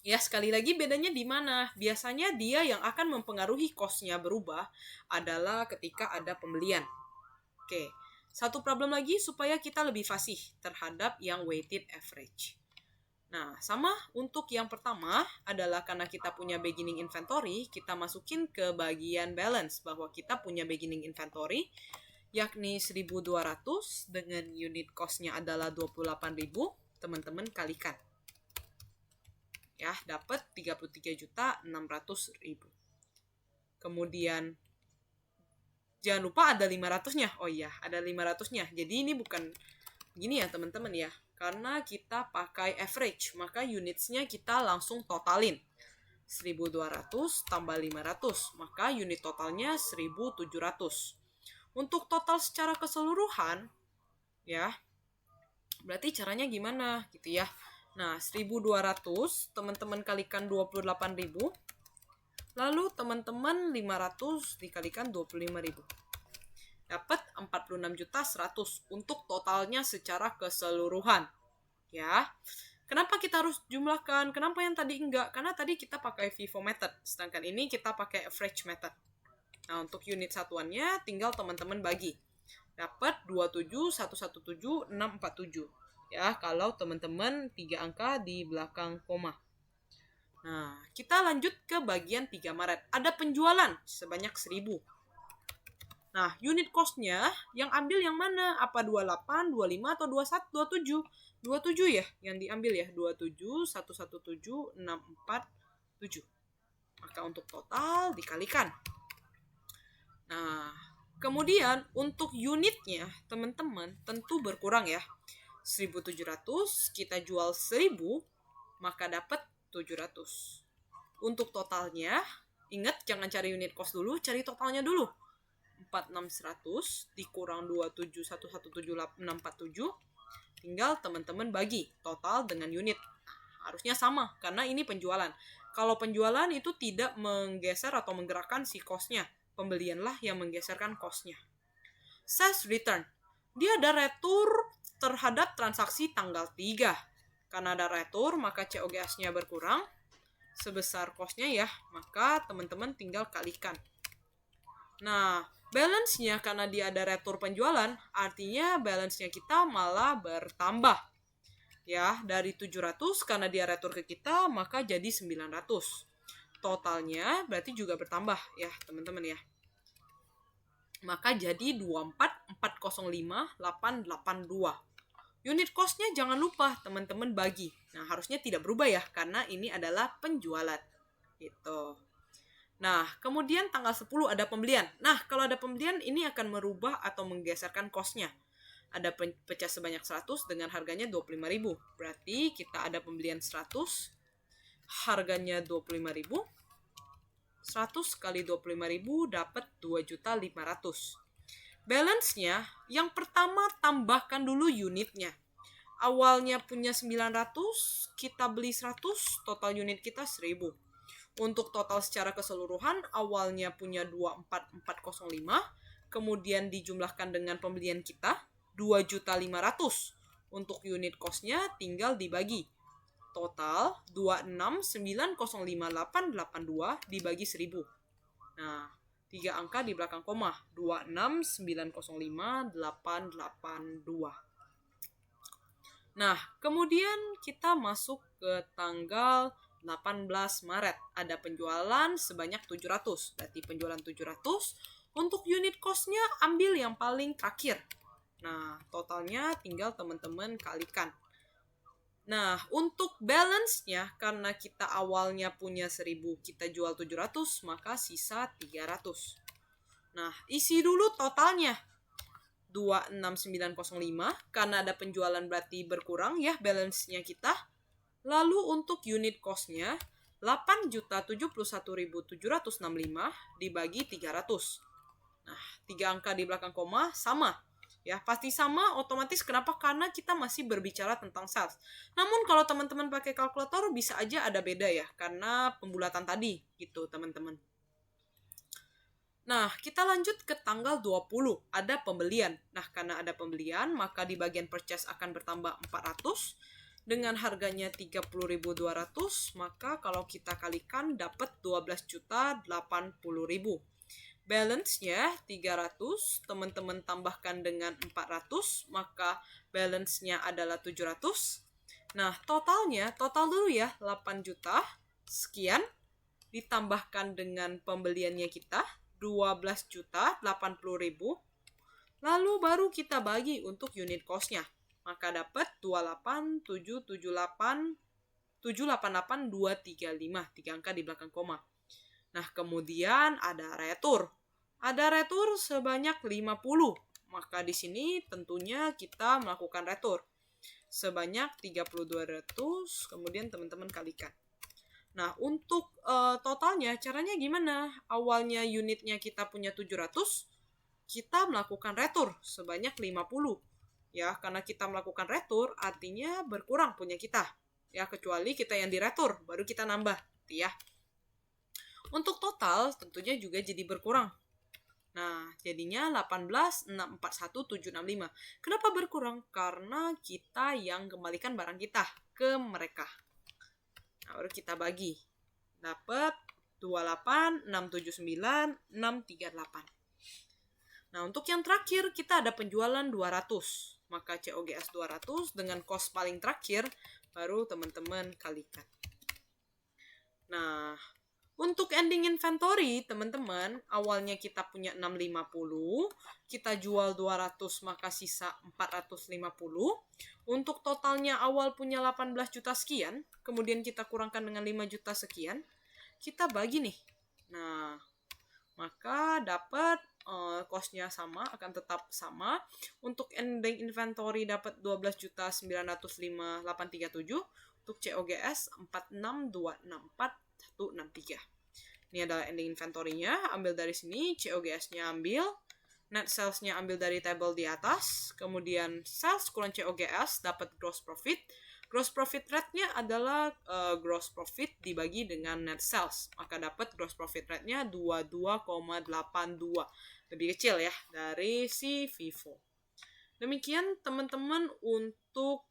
ya sekali lagi bedanya di mana? Biasanya dia yang akan mempengaruhi cost-nya berubah adalah ketika ada pembelian. Oke, satu problem lagi supaya kita lebih fasih terhadap yang weighted average. Nah, sama untuk yang pertama adalah karena kita punya beginning inventory, kita masukin ke bagian balance bahwa kita punya beginning inventory yakni 1.200 dengan unit cost-nya adalah 28.000, teman-teman kalikan. Ya, dapat 33.600.000. Kemudian jangan lupa ada 500-nya. Oh iya, ada 500-nya. Jadi ini bukan Gini ya teman-teman ya, karena kita pakai average, maka unitsnya kita langsung totalin. 1.200 tambah 500, maka unit totalnya 1.700. Untuk total secara keseluruhan, ya, berarti caranya gimana gitu ya. Nah, 1.200 teman-teman kalikan 28.000, lalu teman-teman 500 dikalikan 25.000. Dapat 46.100.000 untuk totalnya secara keseluruhan. Ya. Kenapa kita harus jumlahkan? Kenapa yang tadi enggak? Karena tadi kita pakai FIFO method, sedangkan ini kita pakai average method. Nah, untuk unit satuannya tinggal teman-teman bagi. Dapat 27.117.647. Ya, kalau teman-teman 3 angka di belakang koma. Nah, kita lanjut ke bagian 3 Maret. Ada penjualan sebanyak 1.000. Nah, unit cost-nya yang ambil yang mana? Apa 28, 25, atau 21, 27? 27 ya yang diambil ya. 27, 117, 647. Maka untuk total dikalikan. Nah, kemudian untuk unitnya, teman-teman, tentu berkurang ya. 1.700, kita jual 1.000, maka dapat 700. Untuk totalnya, ingat jangan cari unit cost dulu, cari totalnya dulu. 46.100 dikurang 27.117.647, tinggal teman-teman bagi total dengan unit. Harusnya sama, karena ini penjualan. Kalau penjualan itu tidak menggeser atau menggerakkan si cost-nya. Pembelianlah yang menggeserkan cost-nya. Sales return. Dia ada retur terhadap transaksi tanggal 3. Karena ada retur, maka COGS-nya berkurang sebesar cost-nya ya. Maka teman-teman tinggal kalikan. Nah, balance-nya karena dia ada retur penjualan, artinya balance-nya kita malah bertambah. Ya, dari 700 karena dia retur ke kita, maka jadi 900. Totalnya berarti juga bertambah ya, teman-teman ya. Maka jadi 24.405.882. Unit cost-nya jangan lupa teman-teman bagi. Nah, harusnya tidak berubah ya, karena ini adalah penjualan. Gitu. Nah, kemudian tanggal 10 ada pembelian. Nah, kalau ada pembelian, ini akan merubah atau menggeserkan cost-nya. Ada pecah sebanyak 100 dengan harganya 25.000. Berarti kita ada pembelian 100, harganya 25.000. 100 kali 25.000 dapat 2.500.000. Balance-nya, yang pertama tambahkan dulu unitnya. Awalnya punya 900, kita beli 100, total unit kita 1.000. Untuk total secara keseluruhan, awalnya punya 24.405, kemudian dijumlahkan dengan pembelian kita, 2.500.000. Untuk unit cost-nya tinggal dibagi. Total 26.905.882 dibagi 1.000. Nah, 3 angka di belakang koma. 26.905.882. Nah, kemudian kita masuk ke tanggal 18 Maret. Ada penjualan sebanyak 700. Berarti penjualan 700. Untuk unit cost-nya ambil yang paling terakhir. Nah, totalnya tinggal teman-teman kalikan. Nah, untuk balance-nya, karena kita awalnya punya 1.000, kita jual 700, maka sisa 300. Nah, isi dulu totalnya. 26905, karena ada penjualan berarti berkurang ya balance-nya kita. Lalu untuk unit cost-nya 8.071.765 dibagi 300. Nah, 3 angka di belakang koma sama. Ya, pasti sama otomatis. Kenapa? Karena kita masih berbicara tentang sales. Namun kalau teman-teman pakai kalkulator bisa aja ada beda ya, karena pembulatan tadi gitu, teman-teman. Nah, kita lanjut ke tanggal 20. Ada pembelian. Nah, karena ada pembelian, maka di bagian purchase akan bertambah 400. Dengan harganya 30.200, maka kalau kita kalikan dapat 12.080.000. Balance-nya 300, teman-teman tambahkan dengan 400, maka balance-nya adalah 700. Nah, total dulu ya, 8 juta sekian, ditambahkan dengan pembeliannya kita, 12.080.000. Lalu baru kita bagi untuk unit cost-nya. Maka dapat 28.778.235, 3 angka di belakang koma. Nah, kemudian ada retur. Ada retur sebanyak 50. Maka di sini tentunya kita melakukan retur sebanyak 3200, kemudian teman-teman kalikan. Nah, untuk totalnya caranya gimana? Awalnya unitnya kita punya 700, kita melakukan retur sebanyak 50. Ya, karena kita melakukan retur artinya berkurang punya kita. Ya, kecuali kita yang diretur baru kita nambah, ya. Untuk total tentunya juga jadi berkurang. Nah, jadinya 18.641.765. Kenapa berkurang? Karena kita yang kembalikan barang kita ke mereka. Nah, baru kita bagi. Dapat 28.679.638. Nah, untuk yang terakhir kita ada penjualan 200. Maka COGS 200 dengan cost paling terakhir baru teman-teman kalikan. Nah, untuk ending inventory, teman-teman, awalnya kita punya 650, kita jual 200, maka sisa 450. Untuk totalnya awal punya 18 juta sekian, kemudian kita kurangkan dengan 5 juta sekian, kita bagi nih. Nah, maka dapat cost-nya sama, akan tetap sama. Untuk ending inventory dapat 12.905.837, untuk COGS 46.264.163. Ini adalah ending inventory-nya, ambil dari sini, COGS-nya ambil, net sales-nya ambil dari table di atas, kemudian sales kurang COGS dapat gross profit. Gross profit rate-nya adalah gross profit dibagi dengan net sales, maka dapat gross profit rate-nya 22,82. Lebih kecil ya dari si Vivo. Demikian teman-teman untuk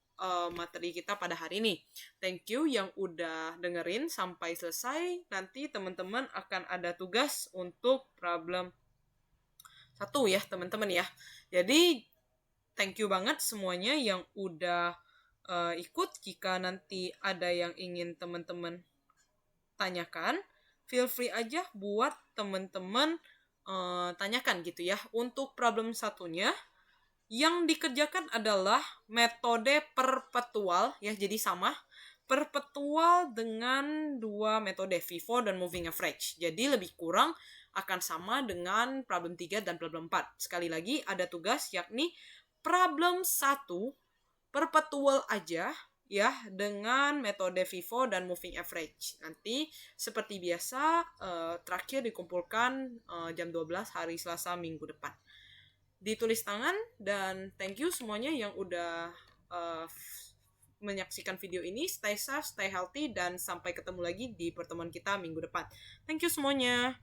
materi kita pada hari ini. Thank you yang udah dengerin sampai selesai. Nanti teman-teman akan ada tugas untuk problem 1 ya teman-teman ya. Jadi thank you banget semuanya yang udah ikut. Jika nanti ada yang ingin teman-teman tanyakan, feel free aja buat teman-teman tanyakan gitu ya. Untuk problem 1-nya yang dikerjakan adalah metode perpetual ya, jadi sama perpetual dengan dua metode Vivo dan moving average. Jadi lebih kurang akan sama dengan problem 3 dan problem 4. Sekali lagi ada tugas yakni problem 1 perpetual aja ya dengan metode Vivo dan moving average. Nanti seperti biasa terakhir dikumpulkan jam 12 hari Selasa minggu depan. Ditulis tangan, dan thank you semuanya yang udah menyaksikan video ini. Stay safe, stay healthy, dan sampai ketemu lagi di pertemuan kita minggu depan. Thank you semuanya.